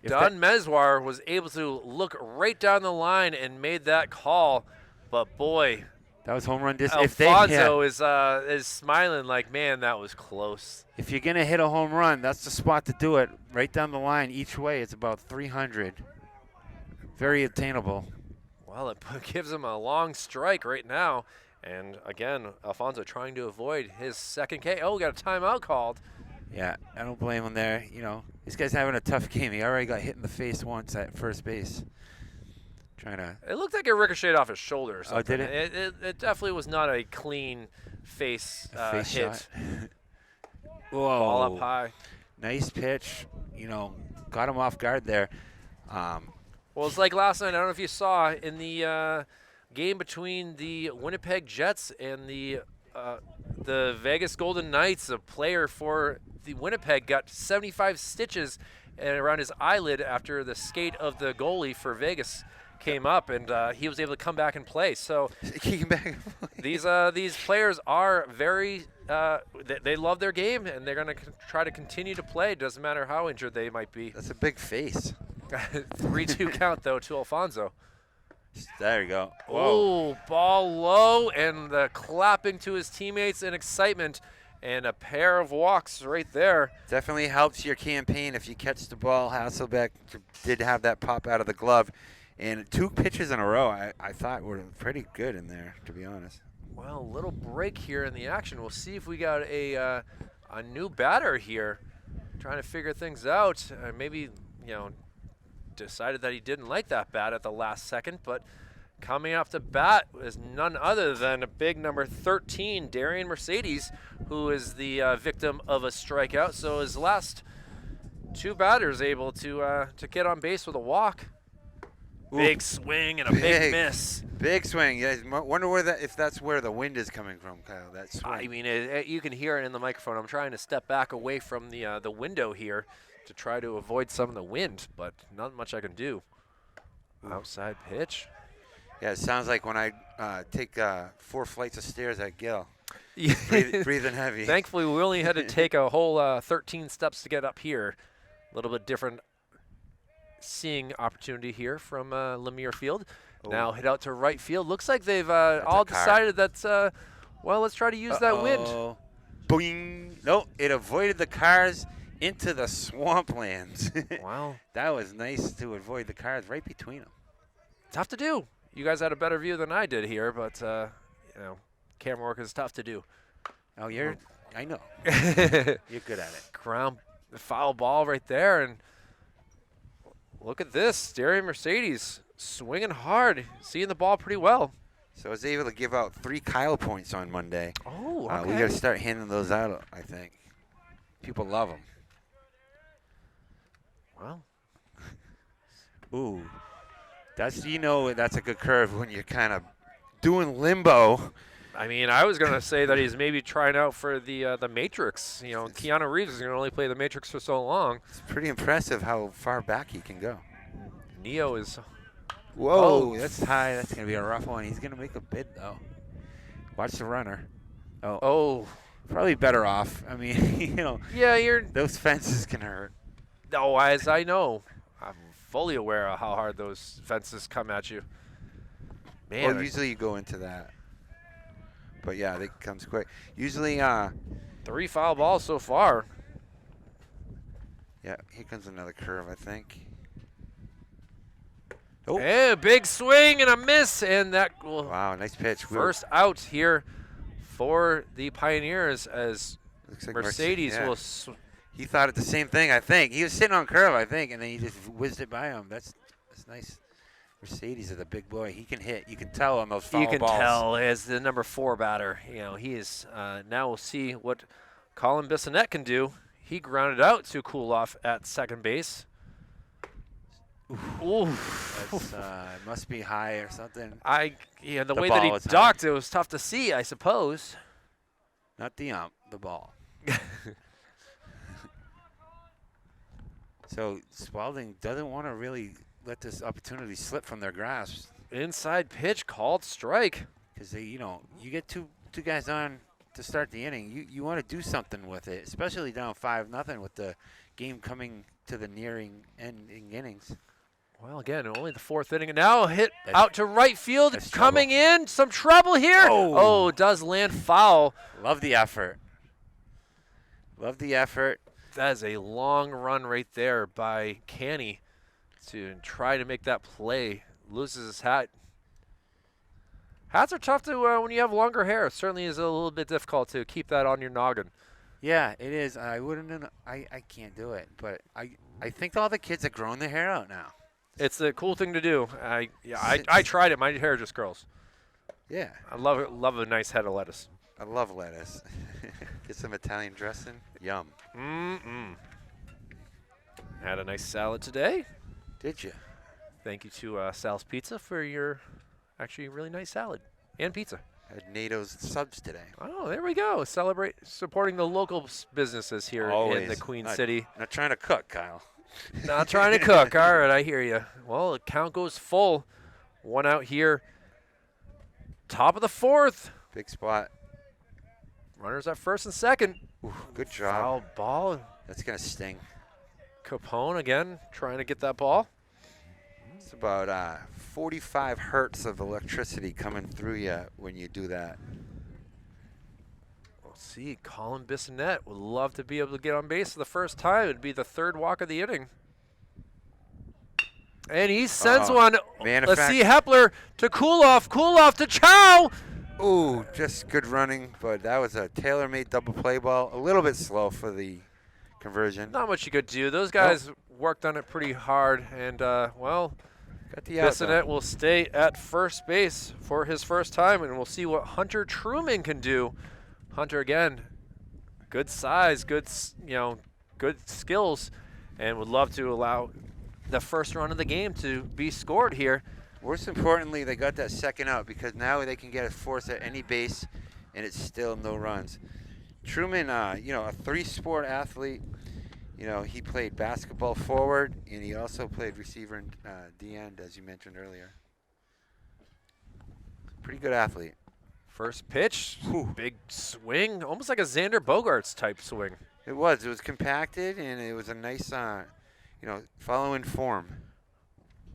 Don Mezwar was able to look right down the line and made that call, but boy, that was home run distance. Alfonso is smiling like, man, that was close. If you're gonna hit a home run, that's the spot to do it. Right down the line, each way, it's about 300. Very attainable. Well, it gives him a long strike right now. And again, Alfonso trying to avoid his second K. Oh, we got a timeout called. Yeah, I don't blame him there. You know, this guy's having a tough game. He already got hit in the face once at first base. Trying to. It looked like it ricocheted off his shoulder or Oh, something. did it? It definitely was not a clean face, Face hit. shot. Ball up Whoa. high. Nice pitch. You know, got him off guard there. Well, it's like last night. I don't know if you saw in the game between the Winnipeg Jets and the Vegas Golden Knights. A player for the Winnipeg got 75 stitches around his eyelid after the skate of the goalie for Vegas came up, and he was able to come back and play. So these players are very they love their game, and they're going to try to continue to play. Doesn't matter how injured they might be. That's a big face. 3-2 count though to Alfonso. There you go. Oh, ball low, and the clapping to his teammates in excitement, and a pair of walks right there. Definitely helps your campaign if you catch the ball. Hasselbeck did have that pop out of the glove. And 2 pitches in a row, I thought were pretty good in there, to be honest. Well, a little break here in the action. We'll see if we got a new batter here, trying to figure things out. Maybe, decided that he didn't like that bat at the last second, but coming up to bat is none other than a big number 13, Darian Mercedes, who is the victim of a strikeout. So his last 2 batters able to get on base with a walk. Ooh. Big swing and a big miss. Big swing. Yeah, wonder if that's where the wind is coming from, Kyle. That swing. I mean, you can hear it in the microphone. I'm trying to step back away from the window here to try to avoid some of the wind, but not much I can do. Outside pitch. Yeah, it sounds like when I take 4 flights of stairs at Gill. Yeah. Breathing heavy. Thankfully, we only had to take a whole 13 steps to get up here. A little bit different seeing opportunity here from Lemire Field. Oh. Now hit out to right field. Looks like they've all decided that, well, let's try to use that wind. Boing. Nope, it avoided the cars into the swamplands. Wow. That was nice to avoid the cars right between them. Tough to do. You guys had a better view than I did here, but, camera work is tough to do. Oh, I know. You're good at it. Ground foul ball right there, and look at this. Darian Mercedes swinging hard, seeing the ball pretty well. So I was able to give out 3 Kyle points on Monday. Oh, okay. We got to start handing those out, I think. People love them. Well. Ooh. That's a good curve when you're kind of doing limbo. I mean, I was going to say that he's maybe trying out for the Matrix. Keanu Reeves is going to only play the Matrix for so long. It's pretty impressive how far back he can go. Neo is... Whoa, that's high. That's going to be a rough one. He's going to make a bid, though. Watch the runner. Oh. Probably better off. I mean, Yeah, those fences can hurt. No, as I know. I'm fully aware of how hard those fences come at you. Man. Well, usually you go into that. But, yeah, it comes quick. Usually 3 foul balls so far. Yeah, here comes another curve, I think. Oh. Yeah, big swing and a miss, and that will wow, nice pitch. First out here for the Pioneers as like Mercedes will. He thought it the same thing, I think. He was sitting on curve, I think, and then he just whizzed it by him. That's nice. Mercedes is a big boy. He can hit. You can tell on those foul balls. You can tell as the number 4 batter. He is. Now we'll see what Colin Bissonnette can do. He grounded out to cool off at second base. Ooh. That's, it must be high or something. The way that he ducked, it was tough to see, I suppose. Not the the ball. So Spaulding doesn't want to really let this opportunity slip from their grasp. Inside pitch called strike. Because they, you get two guys on to start the inning. You want to do something with it, especially down 5-0 with the game coming to the nearing ending innings. Well, again, only the 4th inning, and now hit out to right field, coming in, some trouble here. Oh, does land foul. Love the effort. Love the effort. That is a long run right there by Canny to try to make that play. Loses his hat. Hats are tough to when you have longer hair. It certainly is a little bit difficult to keep that on your noggin. Yeah, it is. I wouldn't. I can't do it, but I think all the kids are growing their hair out now. It's a cool thing to do. I Since- tried it. My hair just curls. Yeah, I love it. Love a nice head of lettuce. I love lettuce. Get some Italian dressing. Yum. Mm-mm. Had a nice salad today. Did you? Thank you to Sal's Pizza for your actually really nice salad and pizza. Had NATO's subs today. Oh, there we go. Celebrate supporting the local businesses here in the Always. Queen Not- City. Not trying to cook, Kyle. Not trying to cook. All right, I hear you. Well, the count goes full. One out here. Top of the fourth. Big spot. Runners at first and second. Ooh, good job. Foul ball. That's gonna sting. Capone again trying to get that ball. It's about 45 hertz of electricity coming through you when you do that. We'll see. Colin Bissonette would love to be able to get on base for the first time. It'd be the third walk of the inning. And he sends one. Let's see Hepler to Kuloff. Kuloff to Chow. Ooh, just good running, but that was a tailor-made double play ball. A little bit slow for the conversion. Not much you could do. Those guys worked on it pretty hard. And, well, Got the out, Bissonette will stay at first base for his first time, and we'll see what Hunter Truman can do. Hunter, again, good size, good skills, and would love to allow the first run of the game to be scored here. Most importantly, they got that second out because now they can get a force at any base, and it's still no runs. Truman, a three-sport athlete. He played basketball forward, and he also played receiver and D-end, as you mentioned earlier. Pretty good athlete. First pitch, Whew. big swing, almost like a Xander Bogaerts type swing. It was compacted, and it was a nice, following form.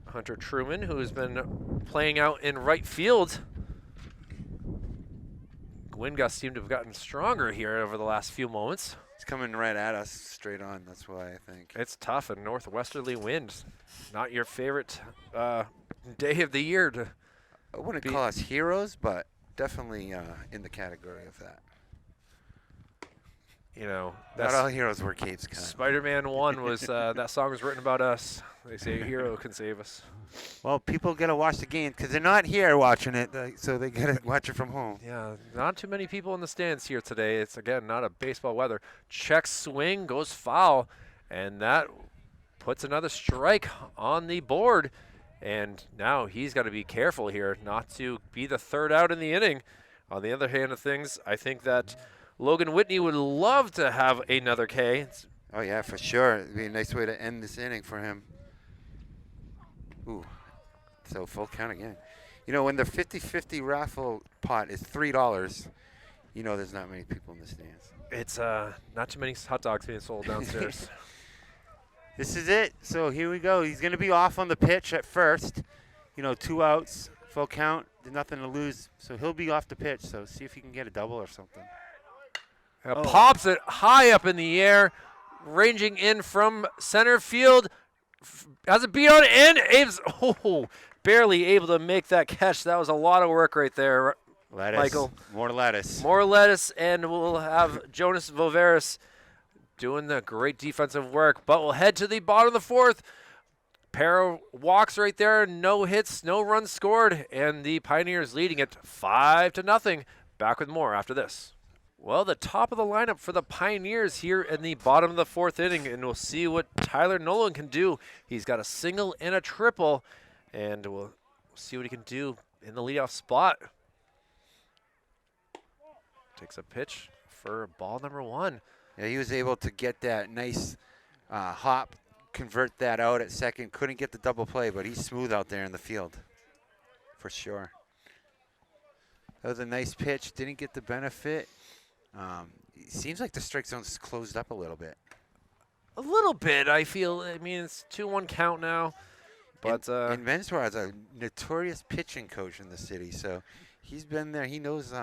Hunter Truman, who has been playing out in right field. Gwyngus seemed to have gotten stronger here over the last few moments. It's coming right at us straight on. That's why I think. It's tough, and northwesterly wind. Not your favorite day of the year to I wouldn't call us heroes, but definitely in the category of that. That's Not all heroes wear capes, Kyle. Spider-Man 1 was, that song was written about us. They say a hero can save us. Well, people got to watch the game because they're not here watching it, so they got to watch it from home. Yeah, not too many people in the stands here today. It's, again, not a baseball weather. Check swing, goes foul, and that puts another strike on the board. And now he's got to be careful here not to be the third out in the inning. On the other hand of things, I think that Logan Whitney would love to have another K. Oh, yeah, for sure. It'd be a nice way to end this inning for him. Ooh, so full count again. When the 50-50 raffle pot is $3, there's not many people in the stands. It's not too many hot dogs being sold downstairs. This is it. So here we go. He's going to be off on the pitch at first. 2 outs, full count. There's nothing to lose. So he'll be off the pitch. So see if he can get a double or something. Pops it high up in the air, ranging in from center field. Has it beat on in. Abe's barely able to make that catch. That was a lot of work right there, Lettuce. Michael. More lettuce. More lettuce, and we'll have Jonas Voveris doing the great defensive work. But we'll head to the bottom of the fourth. Pair walks right there. No hits, no runs scored, and the Pioneers leading it 5-0. Back with more after this. Well, the top of the lineup for the Pioneers here in the bottom of the fourth inning, and we'll see what Tyler Nolan can do. He's got a single and a triple, and we'll see what he can do in the leadoff spot. Takes a pitch for ball number 1. Yeah, he was able to get that nice hop, convert that out at second. Couldn't get the double play, but he's smooth out there in the field for sure. That was a nice pitch. Didn't get the benefit. It seems like the strike zone's closed up a little bit. A little bit, I feel. I mean, it's 2-1 count now. But and Menswar is a notorious pitching coach in the city, so he's been there. He knows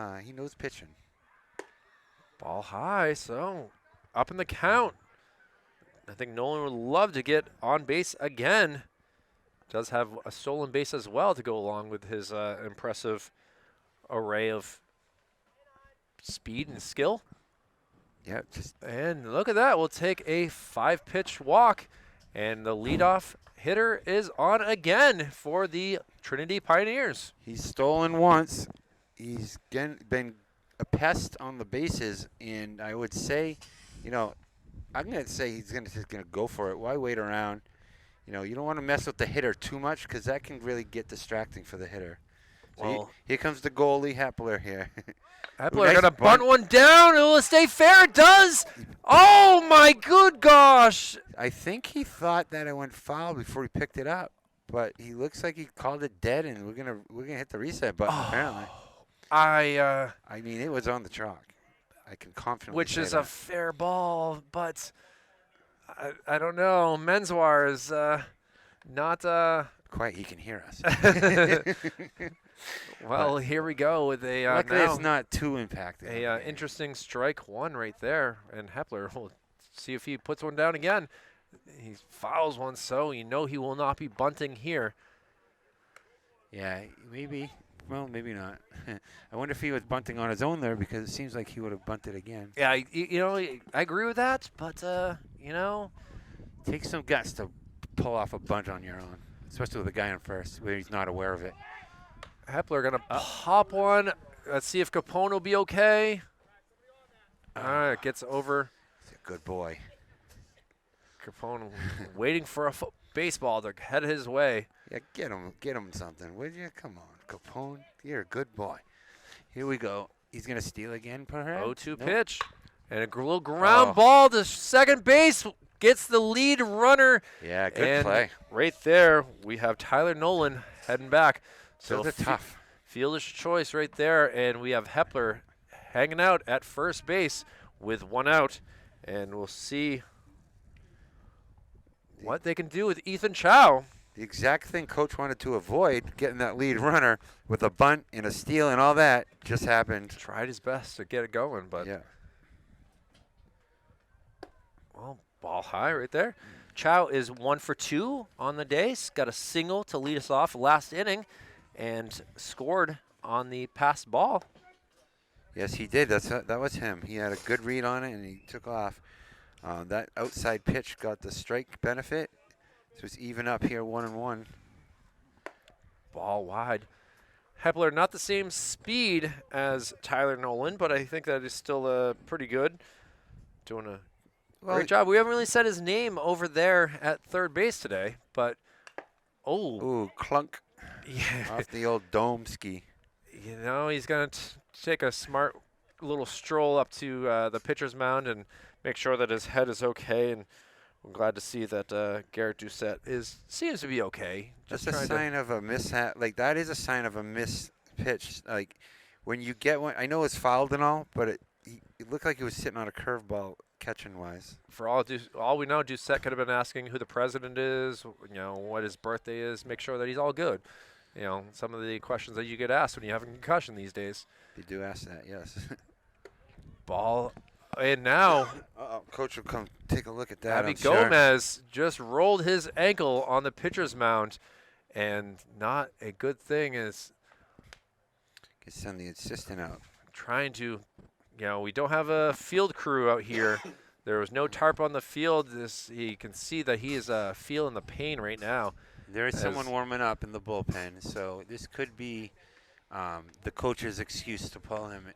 pitching. Ball high, so up in the count. I think Nolan would love to get on base again. Does have a stolen base as well to go along with his impressive array of speed and skill. Yeah, just And look at that. We'll take a 5-pitch walk. And the leadoff hitter is on again for the Trinity Pioneers. he's stolen once. He's been a pest on the bases, and I would say, I'm going to say he's just going to go for it. Why wait around? You don't want to mess with the hitter too much because that can really get distracting for the hitter. So Well, here comes the goalie, Hepler here. Hepler nice going to bunt. bunt one down. It will stay fair. It does. Oh, my good gosh. I think he thought that it went foul before he picked it up, but he looks like he called it dead, and we're gonna hit the reset button apparently. I mean, it was on the chalk. I can confidently which say is that. a fair ball, but I don't know. Menswar is not. Quiet, he can hear us. Well, here we go with a Luckily, now it's not too impacted. a interesting strike one right there, and Hepler will see if he puts one down again. He fouls one, so he will not be bunting here. Yeah, maybe. Well, maybe not. I wonder if he was bunting on his own there because it seems like he would have bunted again. Yeah, I agree with that, but Takes some guts to pull off a bunt on your own, especially with a guy on first where he's not aware of it. Hepler gonna pop one. Let's see if Capone will be okay. All right, gets over. He's a good boy. Capone waiting for a baseball to head his way. Yeah, get him something, would you? Come on, Capone, you're a good boy. Here we go. He's gonna steal again, perhaps. 0-2 Nope. pitch, and a little ground ball to second base. Gets the lead runner. Yeah, good and play. right there, we have Tyler Nolan heading back. So Those are tough. Fielder's choice right there, and we have Hepler hanging out at first base with one out, and we'll see what they can do with Ethan Chow. The exact thing Coach wanted to avoid, getting that lead runner with a bunt and a steal and all that, just happened. Tried his best to get it going, but Yeah. well, ball high right there. Chow is 1 for 2 on the day. He's got a single to lead us off last inning and scored on the passed ball. Yes, he did. That was him. He had a good read on it, and he took off. That outside pitch got the strike benefit. So it's even up here, 1-1. Ball wide. Hepler not the same speed as Tyler Nolan, but I think that is still pretty good. Doing a great job. We haven't really said his name over there at third base today, but Ooh, clunk yeah, off the old dome ski. he's gonna take a smart little stroll up to the pitcher's mound and make sure that his head is okay. And I'm glad to see that Garrett Doucette seems to be okay. That's a sign of a mishap. Like, that is a sign of a missed pitch. Like, when you get one, I know it's fouled and all, but it looked like he was sitting on a curveball catching-wise. For all we know, Doucette could have been asking who the president is, what his birthday is, make sure that he's all good. Some of the questions that you get asked when you have a concussion these days. They do ask that, yes. Ball, and now Coach will come take a look at that. Abby Gomez just rolled his ankle on the pitcher's mound, and not a good thing is Can send the assistant out. trying to, we don't have a field crew out here. There was no tarp on the field. You can see that he is feeling the pain right now. There is someone warming up in the bullpen, so this could be the coach's excuse to pull him,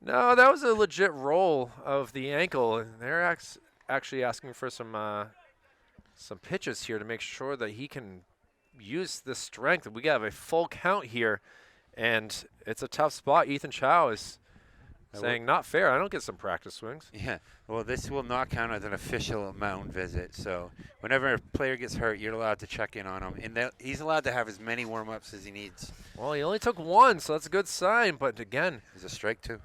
No, that was a legit roll of the ankle, and they're actually asking for some pitches here to make sure that he can use the strength. We got a full count here, and it's a tough spot. Ethan Chow is saying, not fair. I don't get some practice swings. Yeah, well, this will not count as an official mound visit. So whenever a player gets hurt, you're allowed to check in on him. And he's allowed to have as many warm-ups as he needs. Well, he only took one, so that's a good sign. But again, There's a strike, too.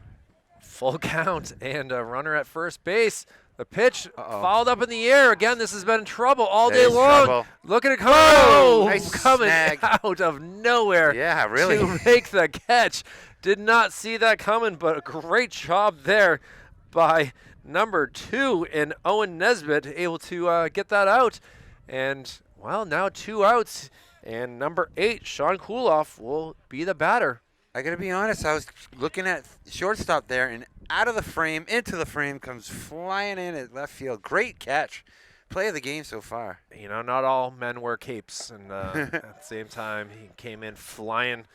full count and a runner at first base. The pitch fouled up in the air. Again, this has been in trouble all day There's long. trouble. Look at it come oh, nice coming snag. out of nowhere. Yeah, really. To make the catch. Did not see that coming, but a great job there by number 2 in Owen Nesbitt, able to get that out. And, well, now 2 outs. And number 8, Sean Kuloff, will be the batter. I got to be honest. I was looking at shortstop there, and out of the frame, into the frame, comes flying in at left field. Great catch. Play of the game so far. You know, not all men wear capes, and at the same time, he came in flying.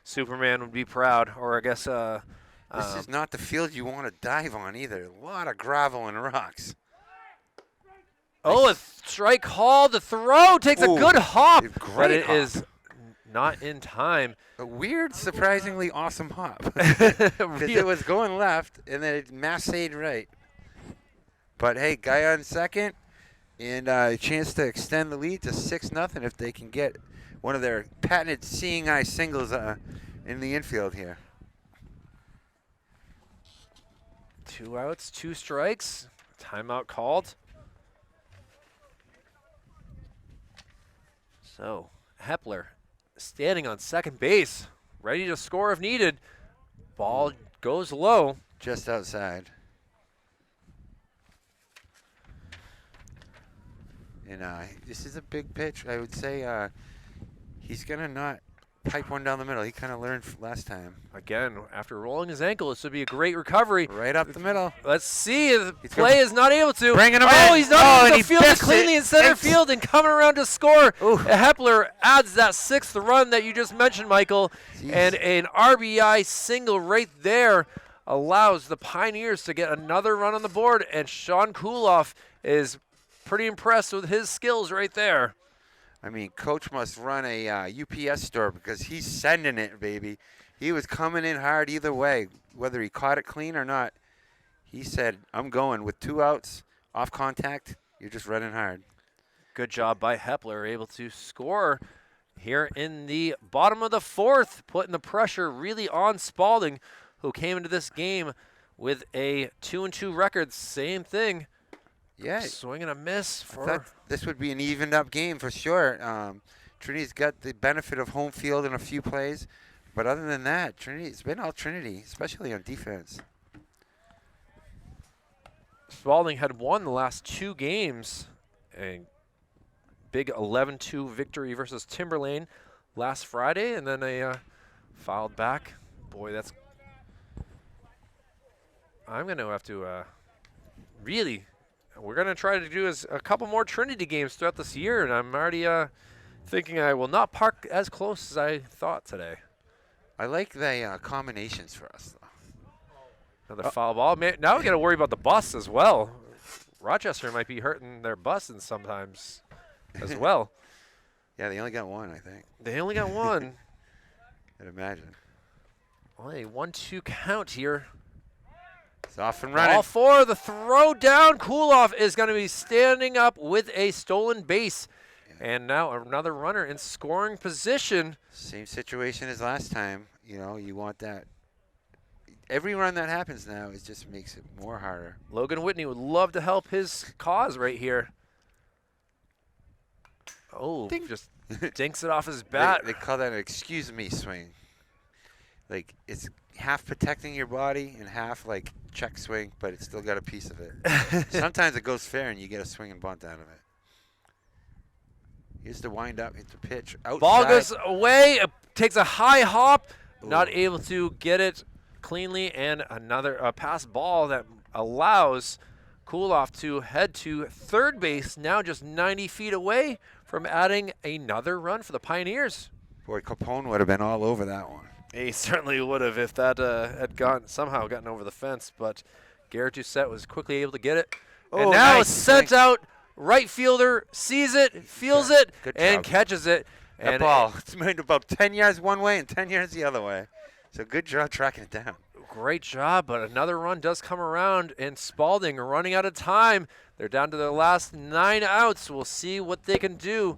Superman would be proud, or I guess. This is not the field you want to dive on either. A lot of gravel and rocks. Oh, a strike call. The throw takes a good hop, but it hop. is not in time. A weird, surprisingly awesome hop. Because it was going left, and then it massaged right. But, hey, guy on second, and a chance to extend the lead to 6-0 if they can get one of their patented seeing eye singles in the infield here. 2 outs, 2 strikes. Timeout called. So, Hepler standing on second base, ready to score if needed. Ball goes low. Just outside. And this is a big pitch. I would say he's going to not pipe one down the middle. He kind of learned last time. Again, after rolling his ankle, this would be a great recovery. Right up the middle. Let's see if the play is not able to. Bringing him in. Oh, he's not able to he field it missed cleanly in center field and coming around to score. Hepler adds that 6th run that you just mentioned, Michael. Jeez. And an RBI single right there allows the Pioneers to get another run on the board. And Sean Kuloff is pretty impressed with his skills right there. I mean, Coach must run a UPS store because he's sending it, baby. He was coming in hard either way, whether he caught it clean or not. He said, I'm going with 2 outs, off contact. You're just running hard. Good job by Hepler, able to score here in the bottom of the 4th, putting the pressure really on Spaulding, who came into this game with a 2-2 record. Same thing. Yeah. Swing and a miss. I thought this would be an evened up game for sure. Trinity's got the benefit of home field in a few plays. But other than that, it's been all Trinity, especially on defense. Spaulding had won the last 2 games. A big 11-2 victory versus Timberlane last Friday, and then a fouled back. Boy, that's... I'm going to have to really... We're going to try to do a couple more Trinity games throughout this year, and I'm already thinking I will not park as close as I thought today. I like the combinations for us, though. Another foul ball. Now we got to worry about the bus as well. Rochester might be hurting their buses sometimes as well. Yeah, they only got one, I think. They only got one. I'd imagine. Well, a 1-2 count here. It's off and running. All 4, the throw down. Kuloff is going to be standing up with a stolen base. Yeah. And now another runner in scoring position. Same situation as last time. You know, you want that. Every run that happens now, it just makes it more harder. Logan Whitney would love to help his cause right here. Oh, Ding. Just dinks it off his bat. They call that an excuse me swing. Like, it's half protecting your body and half, like, check swing, but it's still got a piece of it. Sometimes it goes fair and you get a swing and bunt out of it. Here's the wind up. It's a pitch. Outside. Ball goes away. It takes a high hop. Ooh. Not able to get it cleanly. And another pass ball that allows Kuloff to head to third base. Now just 90 feet away from adding another run for the Pioneers. Boy, Capone would have been all over that one. He certainly would have if that had somehow gotten over the fence. But Garrett Doucette was quickly able to get it. Oh, and now nice. sent out. Right fielder sees it, feels it, and catches it. That ball, it's moved about 10 yards one way and 10 yards the other way. So good job tracking it down. Great job, but another run does come around, and Spaulding are running out of time. They're down to their last 9 outs. We'll see what they can do.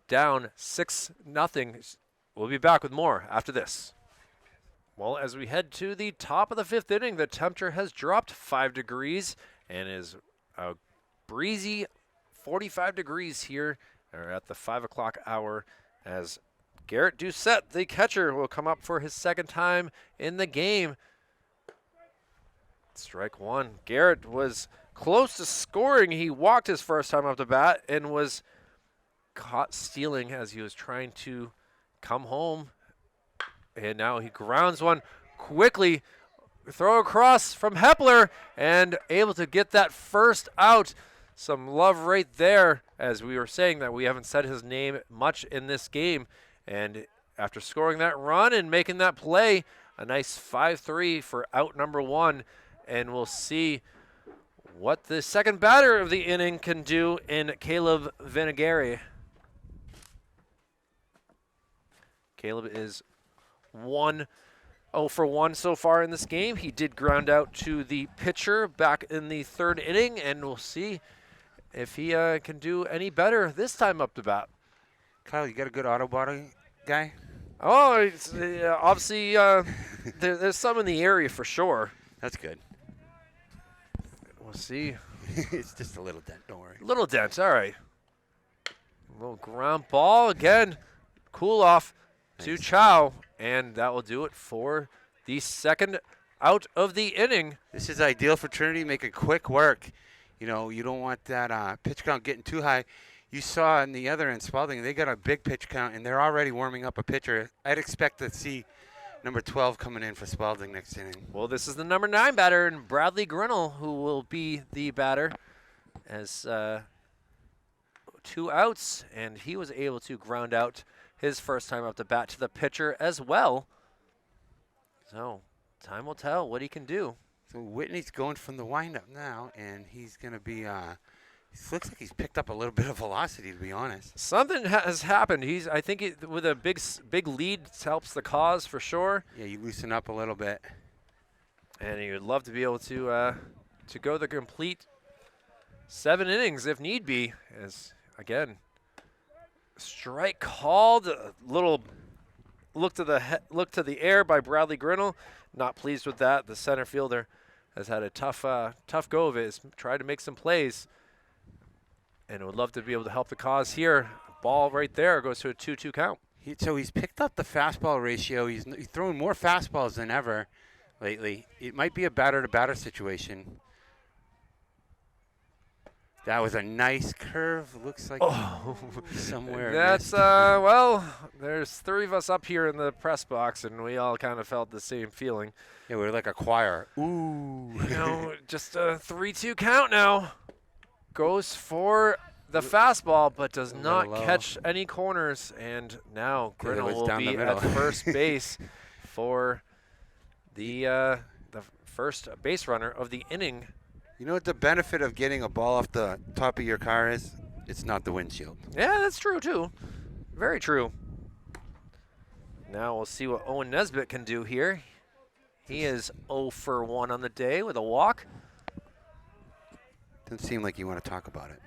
Down 6-0. We'll be back with more after this. Well, as we head to the top of the 5th inning, the temperature has dropped 5 degrees and is a breezy 45 degrees here at the 5 o'clock hour as Garrett Doucette, the catcher, will come up for his 2nd time in the game. Strike 1. Garrett was close to scoring. He walked his first time up the bat and was caught stealing as he was trying to come home and now he grounds one quickly. Throw across from Hepler, and able to get that first out. Some love right there, as we were saying that we haven't said his name much in this game. And after scoring that run and making that play, a nice 5-3 for out number 1. And we'll see what the second batter of the inning can do in Caleb Vinagari. Caleb is 1-0 for 1 so far in this game. He did ground out to the pitcher back in the 3rd inning, and we'll see if he can do any better this time up to bat. Kyle, you got a good auto body guy? Oh, it's, obviously there's some in the area for sure. That's good. We'll see. It's just a little dent, don't worry. Little dent, all right. A little ground ball again. Cool off to Chow, and that will do it for the second out of the inning. This is ideal for Trinity, making quick work. You know, you don't want that pitch count getting too high. You saw in the other end, Spaulding, they got a big pitch count, and they're already warming up a pitcher. I'd expect to see number 12 coming in for Spaulding next inning. Well, this is the number 9 batter, and Bradley Grinnell, who will be the batter, as 2 outs, and he was able to ground out his first time up to bat to the pitcher as well. So time will tell what he can do. So Whitney's going from the windup now, and he's going to be it looks like he's picked up a little bit of velocity, to be honest. Something has happened. I think with a big lead helps the cause for sure. Yeah, you loosen up a little bit. And he would love to be able to go the complete 7 innings if need be. As again, strike called. A little look to the air by Bradley Grinnell. Not pleased with that. The center fielder has had a tough go of it. Has tried to make some plays. And would love to be able to help the cause here. Ball right there goes to a 2-2 count. So he's picked up the fastball ratio. He's throwing more fastballs than ever lately. It might be a batter-to-batter situation. That was a nice curve. Looks like somewhere. That's, well, there's 3 of us up here in the press box, and we all kind of felt the same feeling. Yeah, we're like a choir. Ooh. You know, just a 3-2 count now. Goes for the fastball, but does not catch any corners. And now Grinnell will be at first base for the first base runner of the inning. You know what the benefit of getting a ball off the top of your car is? It's not the windshield. Yeah, that's true, too. Very true. Now we'll see what Owen Nesbitt can do here. He is 0 for 1 on the day with a walk. Doesn't seem like you want to talk about it.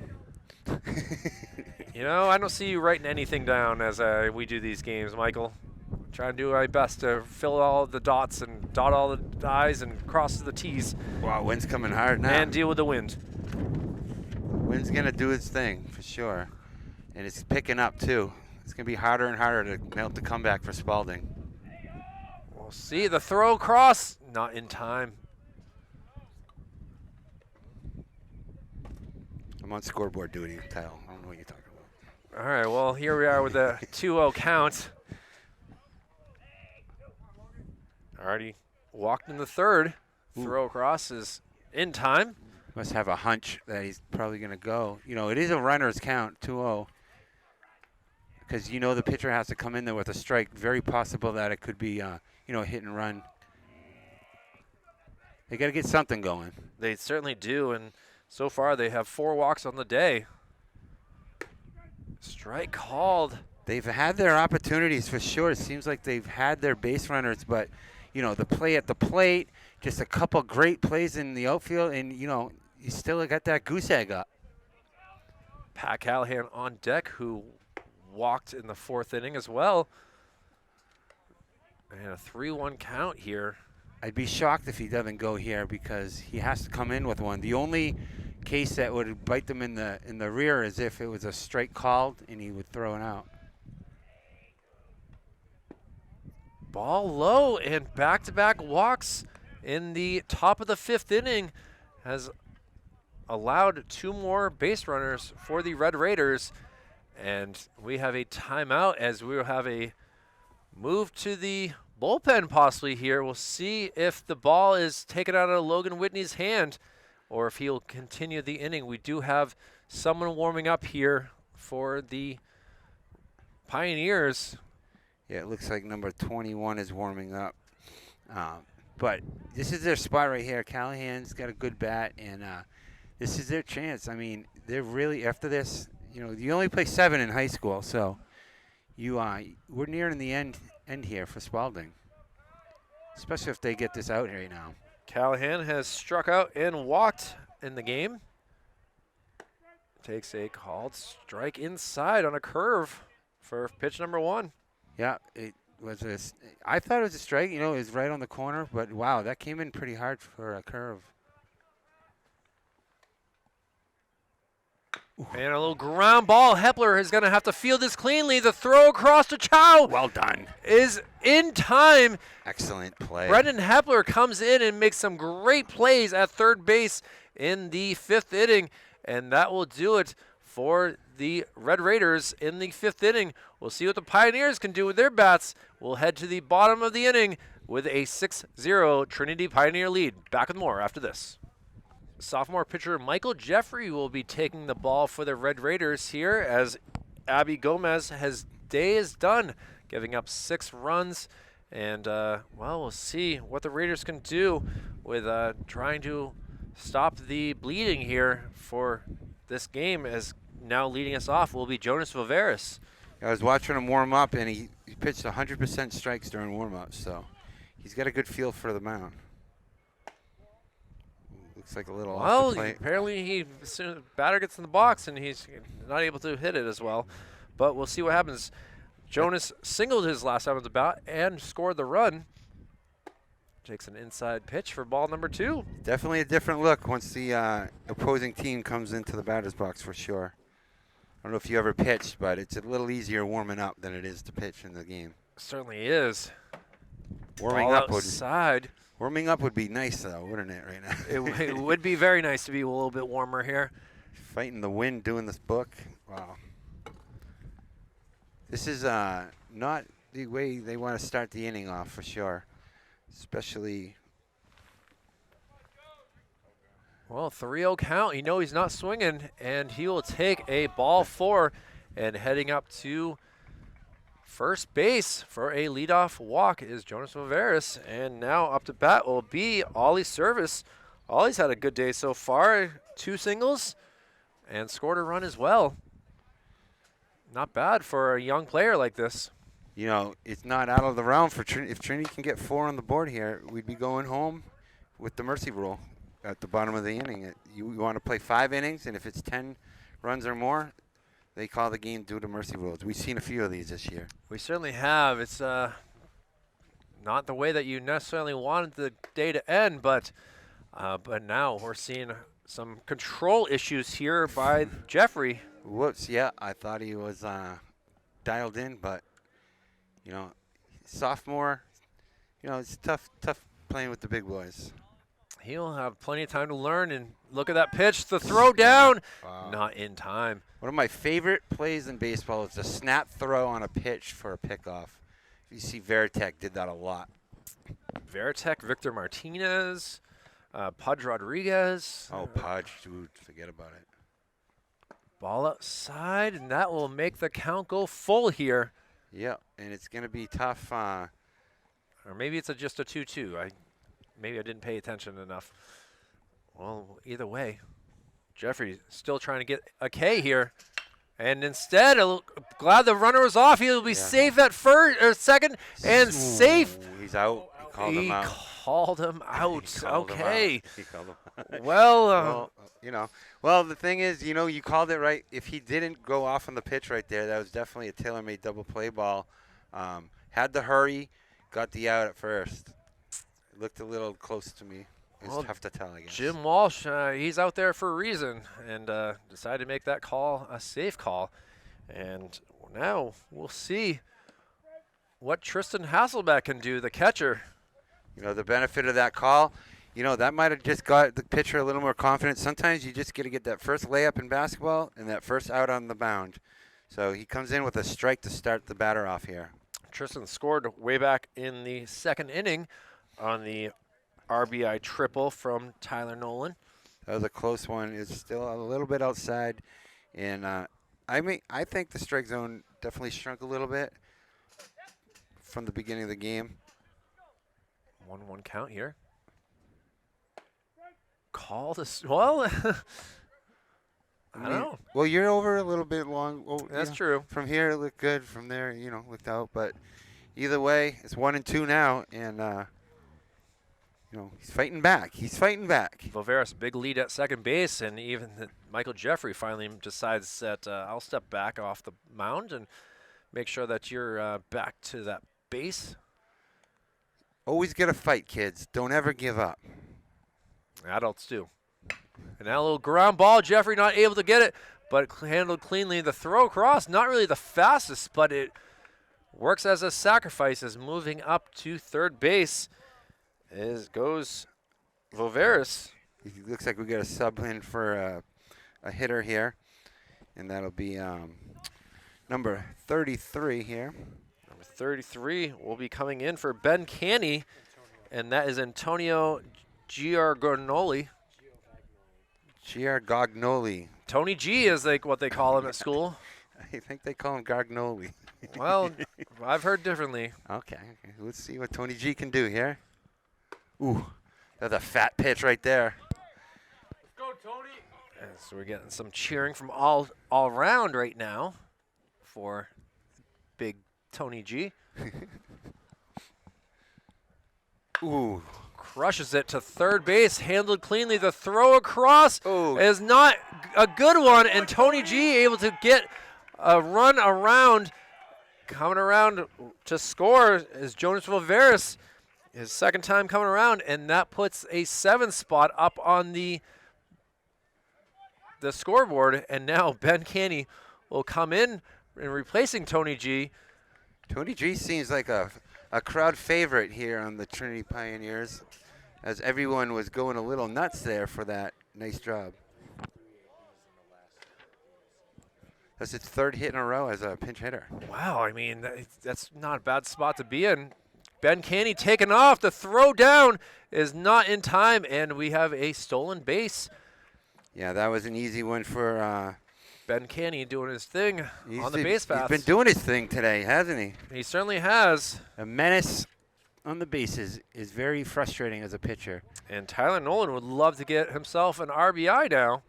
You know, I don't see you writing anything down as we do these games, Michael. Try and do my best to fill all the dots and dot all the I's and cross the T's. Wow, wind's coming hard now. And deal with the wind. Wind's going to do its thing, for sure. And it's picking up, too. It's going to be harder and harder to mount the comeback for Spaulding. We'll see. The throw across. Not in time. I'm on scoreboard duty, Kyle. I don't know what you're talking about. All right, well, here we are with a 2-0 count. Already walked in the 3rd. Throw across is in time. Must have a hunch that he's probably going to go. You know, it is a runner's count, 2-0. Because you know the pitcher has to come in there with a strike. Very possible that it could be, you know, hit and run. They got to get something going. They certainly do, and so far they have 4 walks on the day. Strike called. They've had their opportunities for sure. It seems like they've had their base runners, but, you know, the play at the plate, just a couple great plays in the outfield, and, you know, you still got that goose egg up. Pat Callahan on deck, who walked in the 4th inning as well. And a 3-1 count here. I'd be shocked if he doesn't go here because he has to come in with one. The only case that would bite them in the rear is if it was a strike called and he would throw it out. Ball low and back-to-back walks in the top of the 5th inning has allowed 2 more base runners for the Red Raiders. And we have a timeout as we will have a move to the bullpen possibly here. We'll see if the ball is taken out of Logan Whitney's hand or if he'll continue the inning. We do have someone warming up here for the Pioneers. Yeah, it looks like number 21 is warming up. But this is their spot right here. Callahan's got a good bat, and this is their chance. I mean, they're really, after this, you only play 7 in high school, so we're nearing the end here for Spaulding, especially if they get this out right now. Callahan has struck out and walked in the game. Takes a called strike inside on a curve for pitch number 1. Yeah, I thought it was a strike. It was right on the corner, but wow, that came in pretty hard for a curve. And a little ground ball. Hepler is going to have to field this cleanly. The throw across to Chow. Well done. Is in time. Excellent play. Brendan Hepler comes in and makes some great plays at third base in the 5th inning. And that will do it for the Red Raiders in the 5th inning. We'll see what the Pioneers can do with their bats. We'll head to the bottom of the inning with a 6-0 Trinity Pioneer lead. Back with more after this. Sophomore pitcher Michael Jeffrey will be taking the ball for the Red Raiders here as Abby Gomez has day is done, giving up 6 runs. And, we'll see what the Raiders can do with trying to stop the bleeding here for this game, as now leading us off will be Jonas Viveris. I was watching him warm up, and he pitched 100% strikes during warm-ups, so he's got a good feel for the mound. Looks like a little off the plate. Apparently as soon as the batter gets in the box and he's not able to hit it as well. But we'll see what happens. Jonas singled his last time at the bat and scored the run. Takes an inside pitch for ball number 2. Definitely a different look once the opposing team comes into the batter's box for sure. I don't know if you ever pitched, but it's a little easier warming up than it is to pitch in the game. Certainly is. Warming ball up outside. Warming up would be nice, though, wouldn't it, right now? It would be very nice to be a little bit warmer here. Fighting the wind doing this book. Wow. This is not the way they want to start the inning off for sure, especially. Well, 3-0 count. You know he's not swinging, and he will take a ball 4 and heading up to first base for a leadoff walk is Jonas Viveris, and now up to bat will be Ollie Service. Ollie's had a good day so far, 2 singles and scored a run as well. Not bad for a young player like this. It's not out of the realm for Trinity. If Trinity can get 4 on the board here, we'd be going home with the mercy rule at the bottom of the inning. You want to play 5 innings, and if it's 10 runs or more, they call the game due to mercy rules. We've seen a few of these this year. We certainly have. It's not the way that you necessarily wanted the day to end, but now we're seeing some control issues here by Jeffrey. Whoops, yeah, I thought he was dialed in, but, sophomore, it's tough playing with the big boys. He'll have plenty of time to learn, and look at that pitch. The throw down, not in time. One of my favorite plays in baseball is a snap throw on a pitch for a pickoff. You see Veritek did that a lot. Veritek, Victor Martinez, Pudge Rodriguez. Oh, Pudge, dude, forget about it. Ball outside, and that will make the count go full here. Yeah, and it's going to be tough. Or maybe it's just a 2-2. Maybe I didn't pay attention enough. Well, either way, Jeffrey still trying to get a K here. And instead, glad the runner was off. He'll be safe at second and safe. He's out. He called him out. Okay. He called him out. Well, the thing is, you called it right. If he didn't go off on the pitch right there, that was definitely a tailor-made double play ball. Had to hurry, got the out at first. It looked a little close to me. It's tough to tell, I guess. Jim Walsh, he's out there for a reason, and decided to make that call a safe call. And now we'll see what Tristan Hasselbeck can do, the catcher. The benefit of that call, that might have just got the pitcher a little more confident. Sometimes you just got to get that first layup in basketball and that first out on the mound. So he comes in with a strike to start the batter off here. Tristan scored way back in the second inning on the RBI triple from Tyler Nolan. That was a close one. It's still a little bit outside, and I think the strike zone definitely shrunk a little bit from the beginning of the game. 1-1 count here. Call this. Well, I don't know. Well, you're over a little bit long. That's true. From here, it looked good. From there, looked out. But either way, it's 1-2 now, and he's fighting back. He's fighting back. Voveris, big lead at second base, and even Michael Jeffrey finally decides that I'll step back off the mound and make sure that you're back to that base. Always get a fight, kids. Don't ever give up. Adults do. And now a little ground ball. Jeffrey not able to get it, but handled cleanly. The throw across, not really the fastest, but it works as a sacrifice as moving up to third base. Goes Voveris. It looks like we got a sub in for a hitter here, and that'll be number 33 here. Number 33 will be coming in for Ben Canny, and that is Antonio Giargognoli. Giargognoli. Tony G is like what they call him at school. I think they call him Gargnoli. Well, I've heard differently. Okay. Let's see what Tony G can do here. Ooh, that's a fat pitch right there. Let's go, Tony. And so we're getting some cheering from all around right now for big Tony G. Ooh. Crushes it to third base, handled cleanly. The throw across Ooh. is not a good one, and Tony G able to get a run around. Coming around to score is Jonas Voveris. His second time coming around, and that puts a 7 spot up on the scoreboard. And now Ben Canny will come in and replacing Tony G. Tony G seems like a crowd favorite here on the Trinity Pioneers, as everyone was going a little nuts there for that. Nice job. That's his third hit in a row as a pinch hitter. Wow, I mean, that's not a bad spot to be in. Ben Canny taken off. The throw down is not in time, and we have a stolen base. Yeah, that was an easy one for Ben Canny doing his thing on the base paths. He's been doing his thing today, hasn't he? He certainly has. A menace on the bases is very frustrating as a pitcher. And Tyler Nolan would love to get himself an RBI now.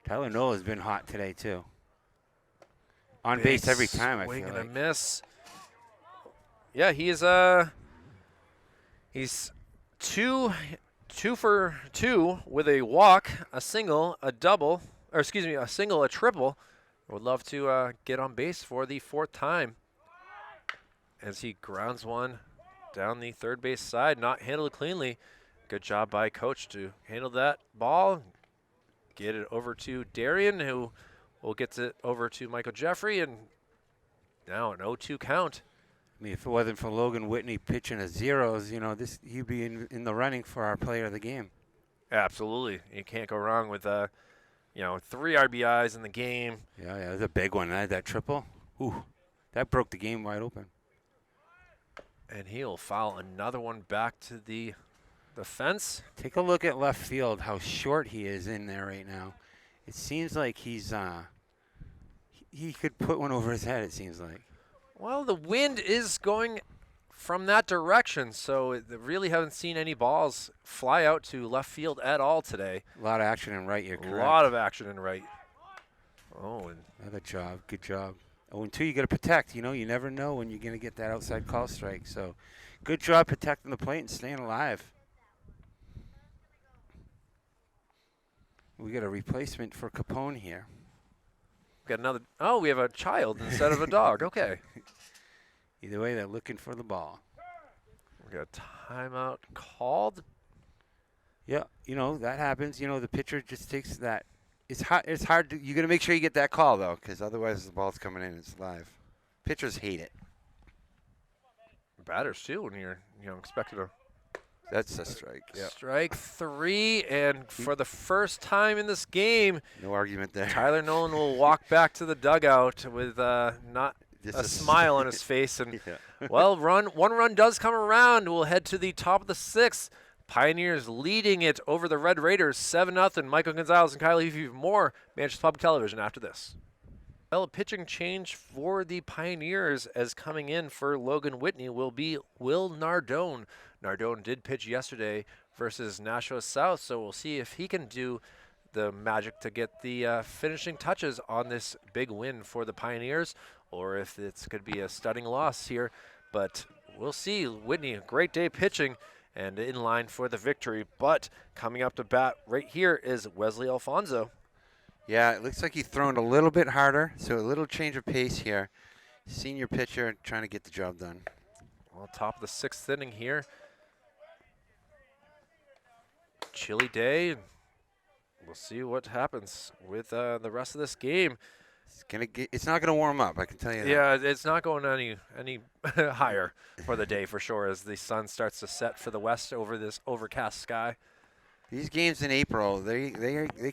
Tyler Nolan has been hot today, too. On base every time, I feel like. Swing and a miss. Yeah, he's 2 for 2 with a walk, a single, a double, or excuse me, a single, a triple. Would love to get on base for the 4th time as he grounds one down the third base side, not handled cleanly. Good job by coach to handle that ball, get it over to Darian, who will get it over to Michael Jeffrey, and now an 0-2 count. I mean, if it wasn't for Logan Whitney pitching a zeros, he'd be in the running for our player of the game. Absolutely. You can't go wrong with, 3 RBIs in the game. Yeah, it was a big one. That triple, ooh, that broke the game wide open. And he'll foul another one back to the fence. Take a look at left field, how short he is in there right now. It seems like he's he could put one over his head, it seems like. Well, the wind is going from that direction, so they really haven't seen any balls fly out to left field at all today. A lot of action in right, you're correct. A lot of action in right. Oh, and another job, good job. Oh, and 2, you got to protect. You never know when you're going to get that outside call strike. So, good job protecting the plate and staying alive. We got a replacement for Capone here. Got another. Oh, we have a child instead of a dog. Okay. Either way, they're looking for the ball. We got a timeout called. Yeah, that happens. The pitcher just takes that. It's hard to. You got to make sure you get that call though, because otherwise the ball's coming in. It's live. Pitchers hate it. Batters too, when you're expected to. That's a strike. Yeah. Strike 3, and for the first time in this game, no argument there. Tyler Nolan will walk back to the dugout with not a smile on his face. And Yeah. well, one run does come around. We'll head to the top of the 6th. Pioneers leading it over the Red Raiders 7-0. Michael Gonzalez and Kyle Levy more. Manchester Public Television after this. Well, a pitching change for the Pioneers as coming in for Logan Whitney will be Will Nardone. Nardone did pitch yesterday versus Nashua South, so we'll see if he can do the magic to get the finishing touches on this big win for the Pioneers, or if it's going to be a stunning loss here. But we'll see. Whitney, a great day pitching and in line for the victory. But coming up to bat right here is Wesley Alfonso. Yeah, it looks like he's thrown a little bit harder, so a little change of pace here. Senior pitcher trying to get the job done. Well, top of the 6th inning here. Chilly day. We'll see what happens with the rest of this game. It's not gonna warm up, I can tell you that. Yeah, it's not going any higher for the day for sure as the sun starts to set for the west over this overcast sky. These games in April, they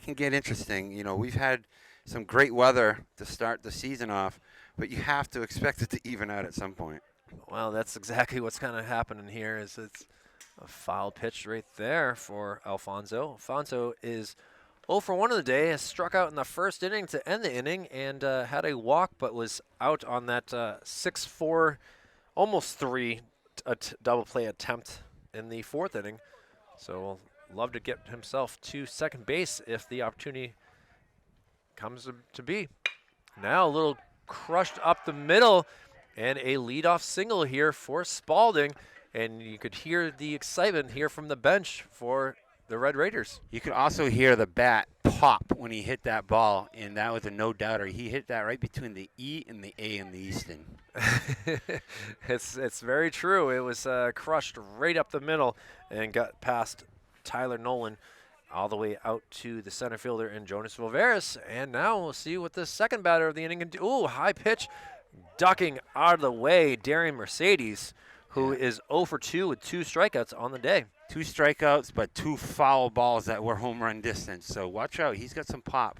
can get interesting. You know, we've had some great weather to start the season off, but you have to expect it to even out at some point. Well, that's exactly what's kind of happening here. Is it's a foul pitch right there for Alfonso. Alfonso is 0 for 1 of the day. Has struck out in the first inning to end the inning and had a walk, but was out on that 6-4, almost 3 double play attempt in the 4th inning. So we'll love to get himself to second base if the opportunity comes to be. Now a little crushed up the middle and a leadoff single here for Spaulding. And you could hear the excitement here from the bench for the Red Raiders. You could also hear the bat pop when he hit that ball, and that was a no-doubter. He hit that right between the E and the A in the Easton. It's very true. It was crushed right up the middle and got past Tyler Nolan all the way out to the center fielder in Jonas Viveris. And now we'll see what the second batter of the inning can do. Ooh, high pitch, ducking out of the way, Darian Mercedes, who is 0 for 2 with 2 strikeouts on the day. 2 strikeouts, but 2 foul balls that were home run distance. So watch out. He's got some pop.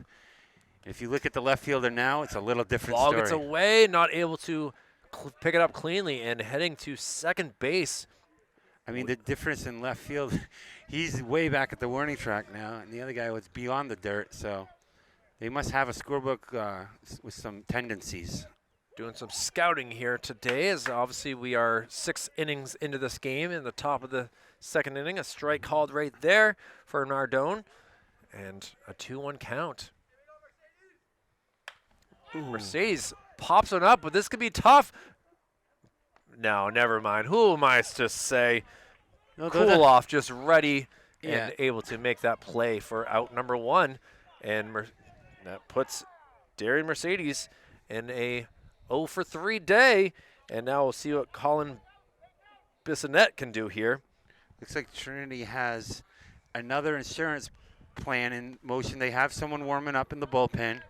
If you look at the left fielder now, it's a little different Ball story. gets away, not able to pick it up cleanly, and heading to second base. I mean, the difference in left field, he's way back at the warning track now, and the other guy was beyond the dirt. So they must have a scorebook with some tendencies. Doing some scouting here today, as obviously we are 6 innings into this game. In the top of the 2nd inning, a strike called right there for Nardone, and a 2-1 count. Ooh. Mercedes pops one up, but this could be tough. No, never mind. Who am I to say? No, Cool off, just ready Yeah. and able to make that play for out number 1, and that puts Darian Mercedes in a 0 for 3 day, and now we'll see what Colin Bissonette can do here. Looks like Trinity has another insurance plan in motion. They have someone warming up in the bullpen.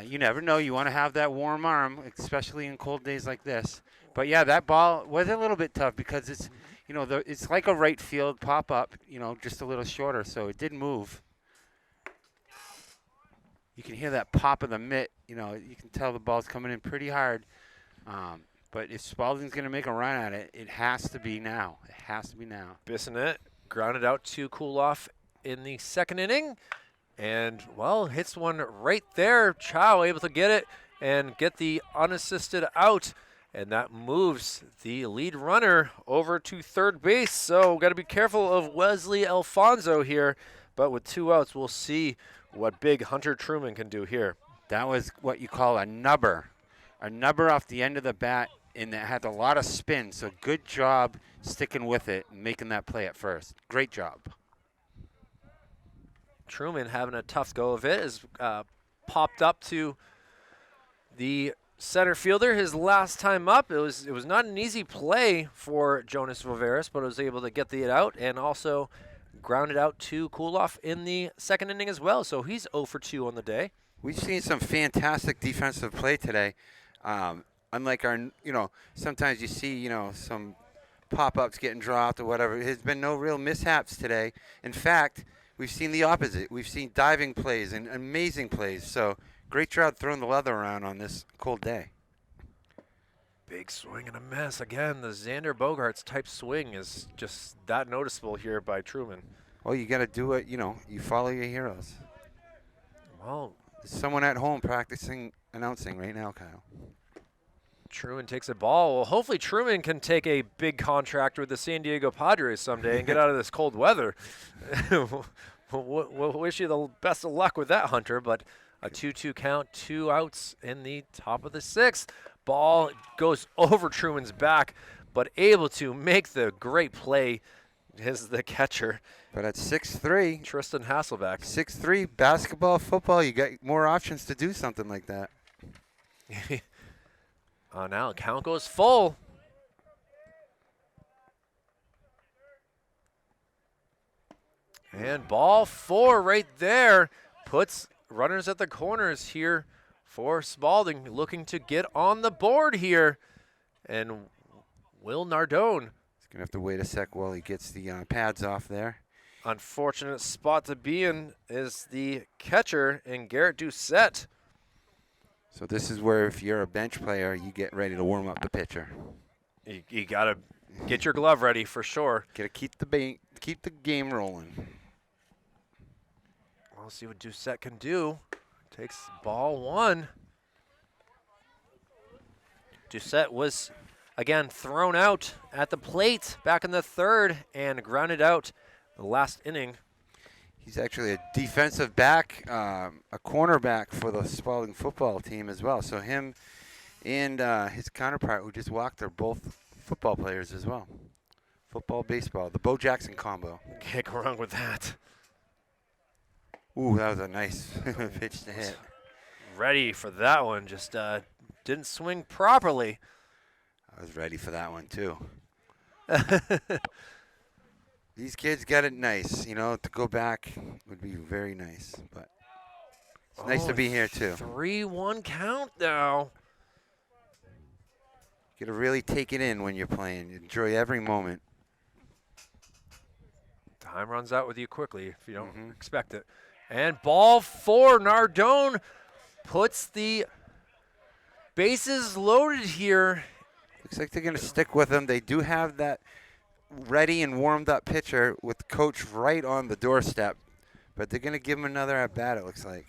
You never know. You want to have that warm arm, especially in cold days like this. But, yeah, that ball was a little bit tough because it's, you know, it's like a right field pop-up, you know, just a little shorter, so it did move. You can hear that pop of the mitt. You know, you can tell the ball's coming in pretty hard. But if Spaulding's going to make a run at it, it has to be now. It has to be now. Bissonette grounded out to cool off in the 2nd inning. And, well, hits one right there. Chow able to get it and get the unassisted out. And that moves the lead runner over to third base. So got to be careful of Wesley Alfonso here. But with 2 outs, we'll see what big Hunter Truman can do here. That was what you call a nubber. A nubber off the end of the bat, and that had a lot of spin. So good job sticking with it and making that play at first. Great job. Truman having a tough go of it is popped up to the center fielder his last time up. It was not an easy play for Jonas Viveris, but was able to get the out and also grounded out to Cooloff in the 2nd inning as well. So he's 0 for 2 on the day. We've seen some fantastic defensive play today. Unlike our, you know, sometimes you see, you know, some pop-ups getting dropped or whatever. There's been no real mishaps today. In fact, we've seen the opposite. We've seen diving plays and amazing plays. So great job throwing the leather around on this cold day. Big swing and a miss. Again, the Xander Bogaerts type swing is just that noticeable here by Truman. Well, you got to do it, you follow your heroes. Well, There's someone at home practicing announcing right now, Kyle. Truman takes a ball. Well, hopefully Truman can take a big contract with the San Diego Padres someday and get out of this cold weather. We'll wish you the best of luck with that, Hunter, but a 2-2 count, 2 outs in the top of the 6th. Ball goes over Truman's back, but able to make the great play is the catcher. But at 6'3", Tristan Hasselbeck. 6'3", basketball, football, you got more options to do something like that. Now count goes full. And ball 4 right there puts runners at the corners here for Spaulding, looking to get on the board here. And Will Nardone. He's going to have to wait a sec while he gets the pads off there. Unfortunate spot to be in is the catcher and Garrett Doucette. So this is where if you're a bench player, you get ready to warm up the pitcher. You got to get your glove ready for sure. Got to keep the game rolling. We'll see what Doucette can do. Takes ball 1. Doucette was, again, thrown out at the plate back in the 3rd and grounded out the last inning. He's actually a defensive back, a cornerback for the Spaulding football team as well. So him and his counterpart who just walked are both football players as well. Football, baseball, the Bo Jackson combo. Can't go wrong with that. Ooh, that was a nice pitch to hit. Ready for that one, just didn't swing properly. I was ready for that one too. These kids got it nice, to go back would be very nice, but it's nice to be here too. 3-1 count now. You got to really take it in when you're playing. Enjoy every moment. Time runs out with you quickly if you don't expect it. And ball 4, Nardone puts the bases loaded here. Looks like they're going to stick with him. They do have that ready and warmed up pitcher with coach right on the doorstep, but they're going to give him another at bat, it looks like.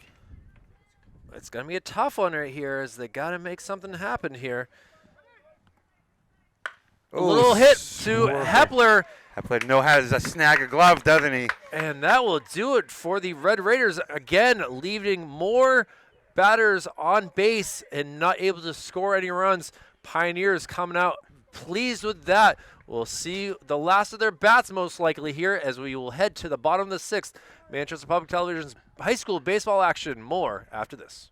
It's going to be a tough one right here as they got to make something happen here. A little hit to Hepler. Hepler knows how to snag a glove, doesn't he? And that will do it for the Red Raiders. Again, leaving more batters on base and not able to score any runs. Pioneers coming out pleased with that. We'll see the last of their bats most likely here as we will head to the bottom of the 6th. Manchester Public Television's high school baseball action. More after this.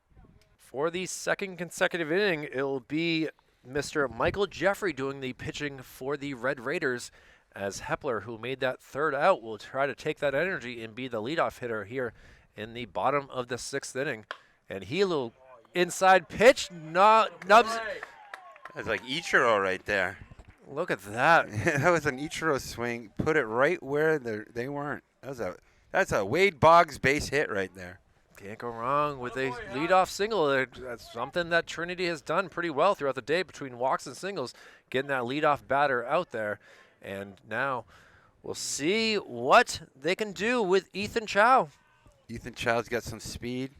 For the 2nd consecutive inning, it will be Mr. Michael Jeffrey doing the pitching for the Red Raiders, as Hepler, who made that 3rd out, will try to take that energy and be the leadoff hitter here in the bottom of the 6th inning. And he will inside pitch, nubs. That's like Ichiro right there. Look at that. That was an Ichiro swing. Put it right where they weren't. That's a Wade Boggs base hit right there. Can't go wrong with a leadoff single. That's something that Trinity has done pretty well throughout the day between walks and singles, getting that leadoff batter out there. And now we'll see what they can do with Ethan Chow. Ethan Chow's got some speed.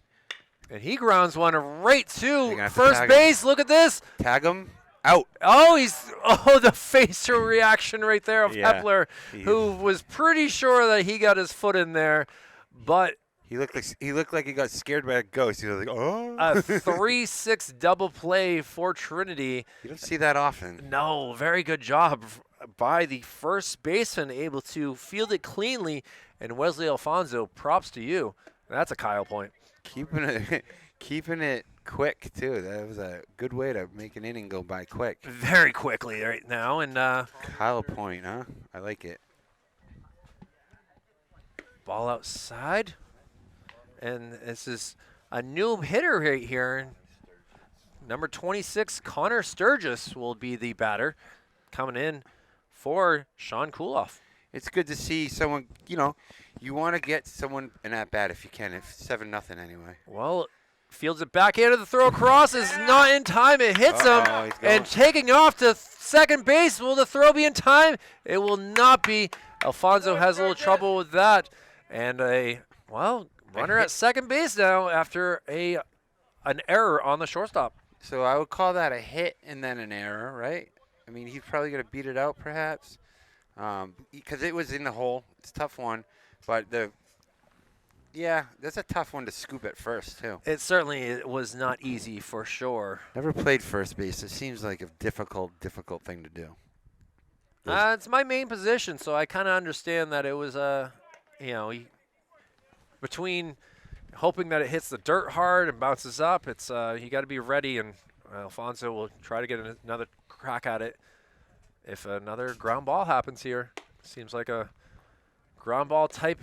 And he grounds one right to first tag base. Look at this. Tag him. Out. Oh, the facial reaction right there of Yeah, Hepler, who was pretty sure that he got his foot in there, but he looked like he got scared by a ghost. He was like, oh. a 3-6 double play for Trinity. You don't see that often. No, very good job by the first baseman, able to field it cleanly. And Wesley Alfonso, props to you. That's a Kyle point. Keeping it quick too. That was a good way to make an inning go by quick. Very quickly right now, and Kyle point, huh? I like it. Ball outside, and this is a new hitter right here. Number 26, Connor Sturgis will be the batter, coming in for Sean Kuloff. It's good to see someone. You want to get someone an at bat if you can. If 7-0 anyway. Well, Fields it backhanded. The throw across is not in time. It hits him. He's going. And taking off to second base. Will the throw be in time? It will not be. Alfonso has a little trouble with that. And runner at second base now after an error on the shortstop. So I would call that a hit and then an error, right? I mean, he's probably going to beat it out perhaps because it was in the hole. It's a tough one. But that's a tough one to scoop at first, too. It certainly was not easy for sure. Never played first base. It seems like a difficult thing to do. It's my main position, so I kind of understand that it was, between hoping that it hits the dirt hard and bounces up, it's you got to be ready, and Alfonso will try to get another crack at it if another ground ball happens here. Seems like a ground ball type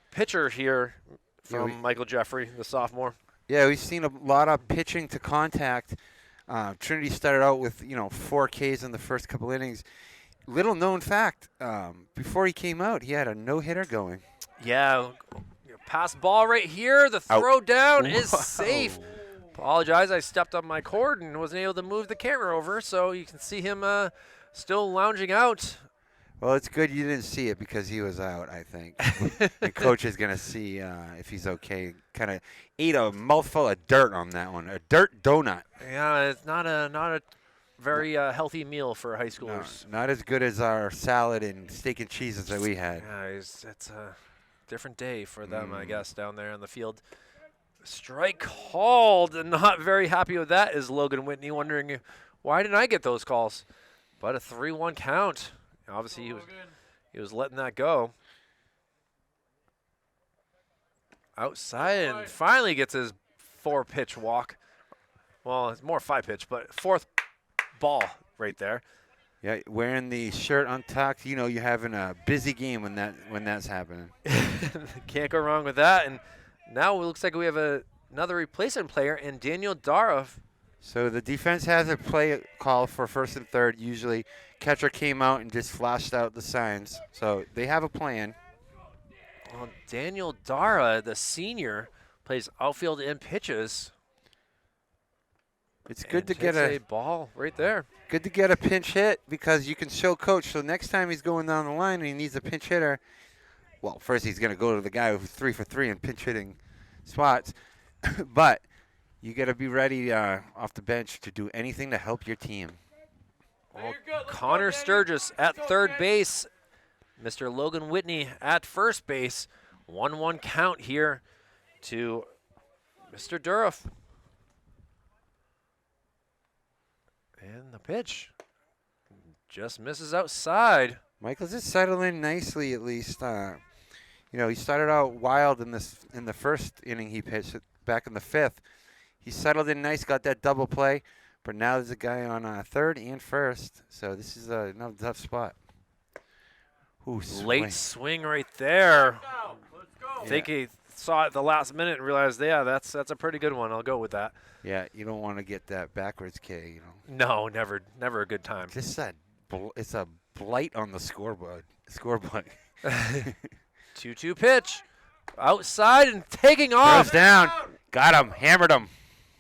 pitcher here from Michael Jeffrey, the sophomore. Yeah, we've seen a lot of pitching to contact. Trinity started out with 4 Ks in the first couple innings. Little known fact, before he came out, he had a no-hitter going. Yeah, pass ball right here. The throw down is safe. Apologize, I stepped on my cord and wasn't able to move the camera over, so you can see him still lounging out. Well, it's good you didn't see it because he was out, I think. The coach is going to see if he's okay. Kind of ate a mouthful of dirt on that one, a dirt donut. Yeah, it's not a very healthy meal for high schoolers. No, not as good as our salad and steak and cheeses that we had. Yeah, it's a different day for them, I guess, down there on the field. Strike called, and not very happy with that is Logan Whitney, wondering why didn't I get those calls? But a 3-1 count. Obviously, he was letting that go. Outside and finally gets his 4-pitch walk. Well, it's more 5-pitch, but 4th ball right there. Yeah, wearing the shirt untucked, you're having a busy game when that's happening. Can't go wrong with that. And now it looks like we have another replacement player in Daniel Dara. So the defense has a play call for first and third. Usually catcher came out and just flashed out the signs. So they have a plan. Well, Daniel Dara, the senior, plays outfield and pitches. It's good to get a ball right there. Good to get a pinch hit because you can show coach. So next time he's going down the line and he needs a pinch hitter, well, first he's going to go to the guy who's 3 for 3 in pinch hitting spots. But you got to be ready off the bench to do anything to help your team. Well, Connor Sturgis at third base. Mr. Logan Whitney at first base. 1-1 count here to Mr. Duroff. And the pitch just misses outside. Michael's just settled in nicely at least. He started out wild in the first inning he pitched back in the 5th. He settled in nice, got that double play, but now there's a guy on third and first, so this is another tough spot. Ooh, late swing right there. Let's go. I think he saw it at the last minute and realized, yeah, that's a pretty good one. I'll go with that. Yeah, you don't want to get that backwards K, No, never a good time. Just it's a blight on the scoreboard. 2-2 pitch. Outside and taking off. Goes down. Got him. Hammered him.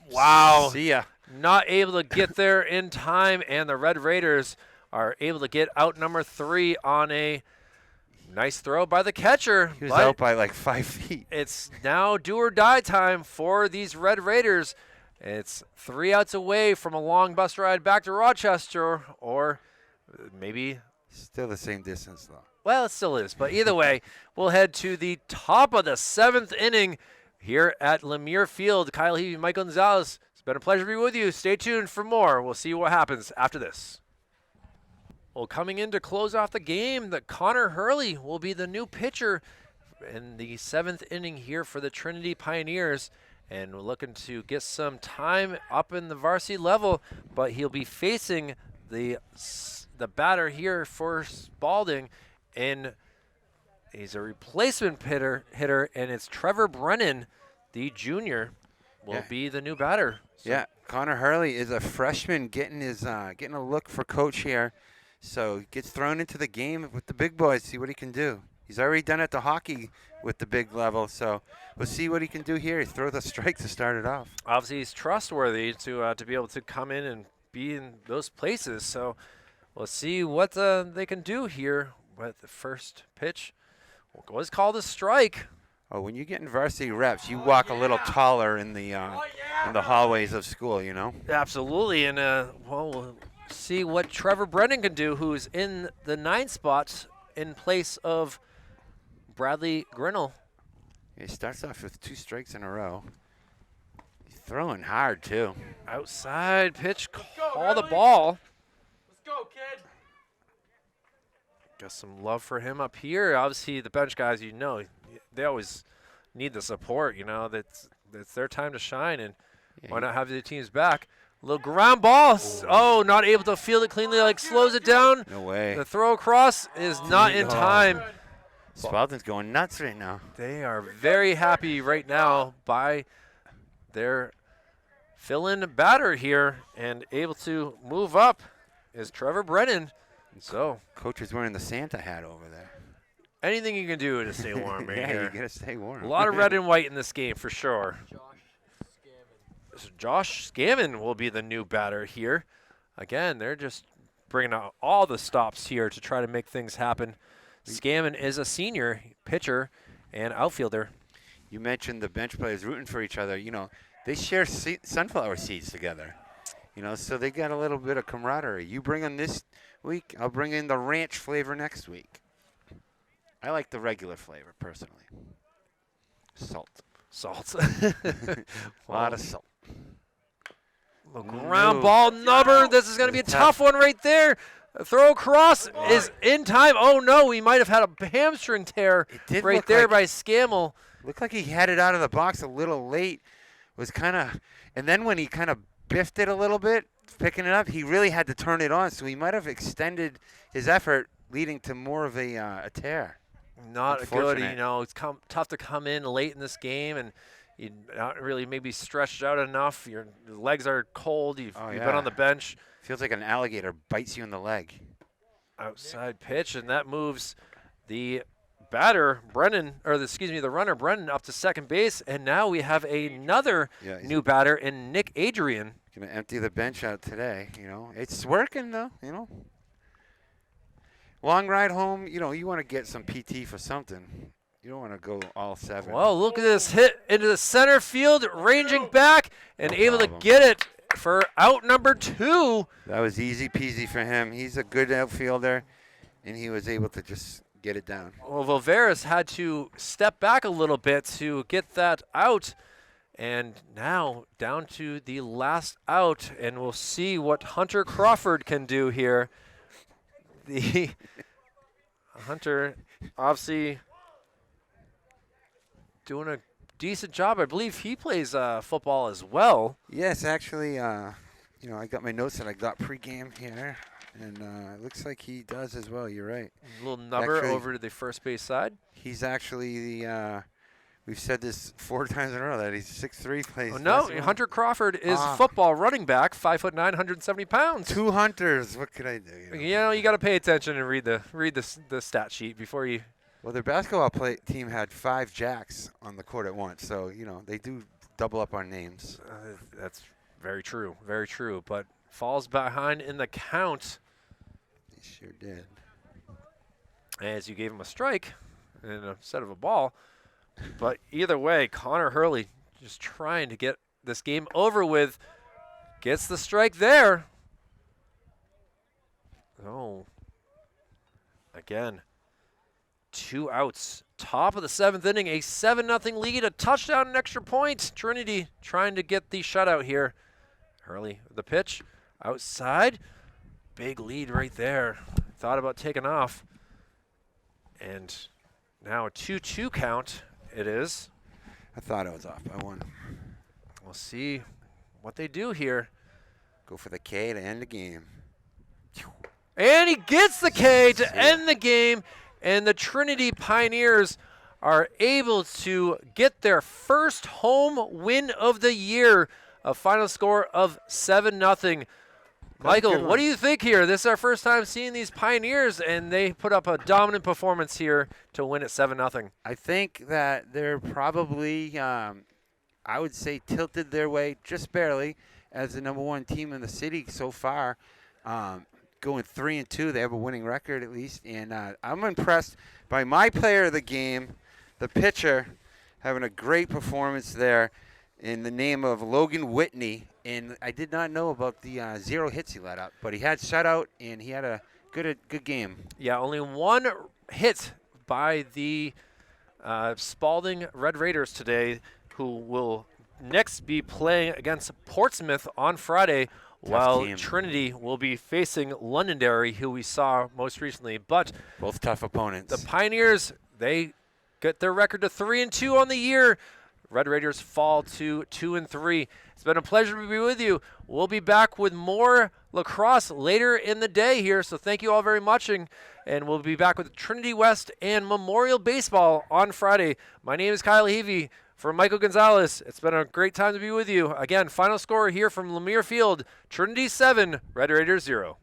Wow. See ya. Not able to get there in time, and the Red Raiders are able to get out number 3 on a nice throw by the catcher. He was out by like 5 feet. It's now do or die time for these Red Raiders. It's 3 outs away from a long bus ride back to Rochester, or maybe still the same distance, though. Well, it still is, but either way, we'll head to the top of the 7th inning here at Lemire Field. Kyle Heavey, Mike Gonzalez, it's been a pleasure to be with you. Stay tuned for more. We'll see what happens after this. Well, coming in to close off the game, Connor Hurley will be the new pitcher in the 7th inning here for the Trinity Pioneers. And we're looking to get some time up in the varsity level, but he'll be facing the batter here for Spaulding, and he's a replacement hitter, and it's Trevor Brennan, the junior, will be the new batter. So yeah, Connor Hurley is a freshman getting a look for coach here, so he gets thrown into the game with the big boys. See what he can do. He's already done it to hockey with the big level, so we'll see what he can do here. He throws a strike to start it off. Obviously, he's trustworthy to be able to come in and be in those places. So we'll see what they can do here with the first pitch. Was called a strike. Oh, when you get in varsity reps, you walk a little taller in the hallways of school, you know? Absolutely, and we'll see what Trevor Brennan can do, who's in the 9th spot in place of Bradley Grinnell. He starts off with 2 strikes in a row. He's throwing hard, too. Outside pitch, call the ball. Let's go, kid. Got some love for him up here. Obviously, the bench guys, they always need the support. That's their time to shine, and why not have the team's back? A little ground ball. Oh, not able to field it cleanly. Slows it down. No way. The throw across is not in time. Spaulding's going nuts right now. They are very happy right now by their fill-in batter here, and able to move up is Trevor Brennan. So Coach is wearing the Santa hat over there. anything you can do to stay warm right Yeah, here. you gotta stay warm. A lot of red and white in this game for sure. So Josh Scammon will be the new batter here. Again, they're just bringing out all the stops here to try to make things happen. Scammon is a senior pitcher and outfielder. You mentioned the bench players rooting for each other. They share sunflower seeds together. So they got a little bit of camaraderie. You bring in this week, I'll bring in the ranch flavor next week. I like the regular flavor, personally. Salt. A lot of salt. Ground ball number. This is going to be a tough one right there. A throw across is in time. Oh, no. He might have had a hamstring tear right there by Scammell. Looked like he had it out of the box a little late. And then when he kind of biffed it a little bit, picking it up, he really had to turn it on. So he might have extended his effort, leading to more of a tear. Not good. It's tough to come in late in this game, and you're not really maybe stretched out enough. Your legs are cold. You've been on the bench. Feels like an alligator bites you in the leg. Outside pitch, and that moves the batter, the runner, Brennan, up to second base. And now we have another new batter in Nick Adrian. Going to empty the bench out today. It's working, though, Long ride home, you want to get some PT for something. You don't want to go all 7. Well, look at this hit into the center field, ranging back, and able to get it for out number 2. That was easy peasy for him. He's a good outfielder, and he was able to just get it down. Well, Valveras had to step back a little bit to get that out. And now down to the last out, and we'll see what Hunter Crawford can do here. The Hunter obviously doing a decent job. I believe he plays football as well. Yes, actually, I got my notes that I got pregame here, and it looks like he does as well. You're right. A little number over to the first base side. He's actually the we've said this 4 times in a row that he's 6'3", plays. Oh, no, Hunter Crawford is football running back, 5'9", 170 pounds. 2 Hunters. What could I do? You got to pay attention and read the stat sheet before you. Well, their basketball team had 5 Jacks on the court at once, so they do double up on names. That's very true, very true. But falls behind in the count. He sure did. As you gave him a strike instead of a ball. But either way, Connor Hurley just trying to get this game over with. Gets the strike there. Oh. Again. 2 outs. Top of the 7th inning. A 7-0 lead. A touchdown and extra point. Trinity trying to get the shutout here. Hurley, the pitch. Outside. Big lead right there. Thought about taking off. And now a 2-2 count. It is. I thought I was off by 1. We'll see what they do here. Go for the K to end the game. And he gets the K to end the game. And the Trinity Pioneers are able to get their first home win of the year. A final score of 7-0. Michael, what do you think here? This is our first time seeing these Pioneers, and they put up a dominant performance here to win at 7-0. I think that they're probably, I would say, tilted their way just barely as the #1 team in the city so far. Going 3-2, they have a winning record at least, and I'm impressed by my player of the game, the pitcher, having a great performance there in the name of Logan Whitney. And I did not know about the 0 hits he let up, but he had shutout and he had a good game. Yeah, only 1 hit by the Spaulding Red Raiders today, who will next be playing against Portsmouth on Friday, while team. Trinity will be facing Londonderry, who we saw most recently. But Both tough opponents. the Pioneers, they get their record to 3-2 on the year. Red Raiders fall to 2-3. It's been a pleasure to be with you. We'll be back with more lacrosse later in the day here, so thank you all very much, and we'll be back with Trinity West and Memorial Baseball on Friday. My name is Kyle Heavey. For Michael Gonzalez, it's been a great time to be with you. Again, final score here from Lemire Field, Trinity 7, Red Raiders 0.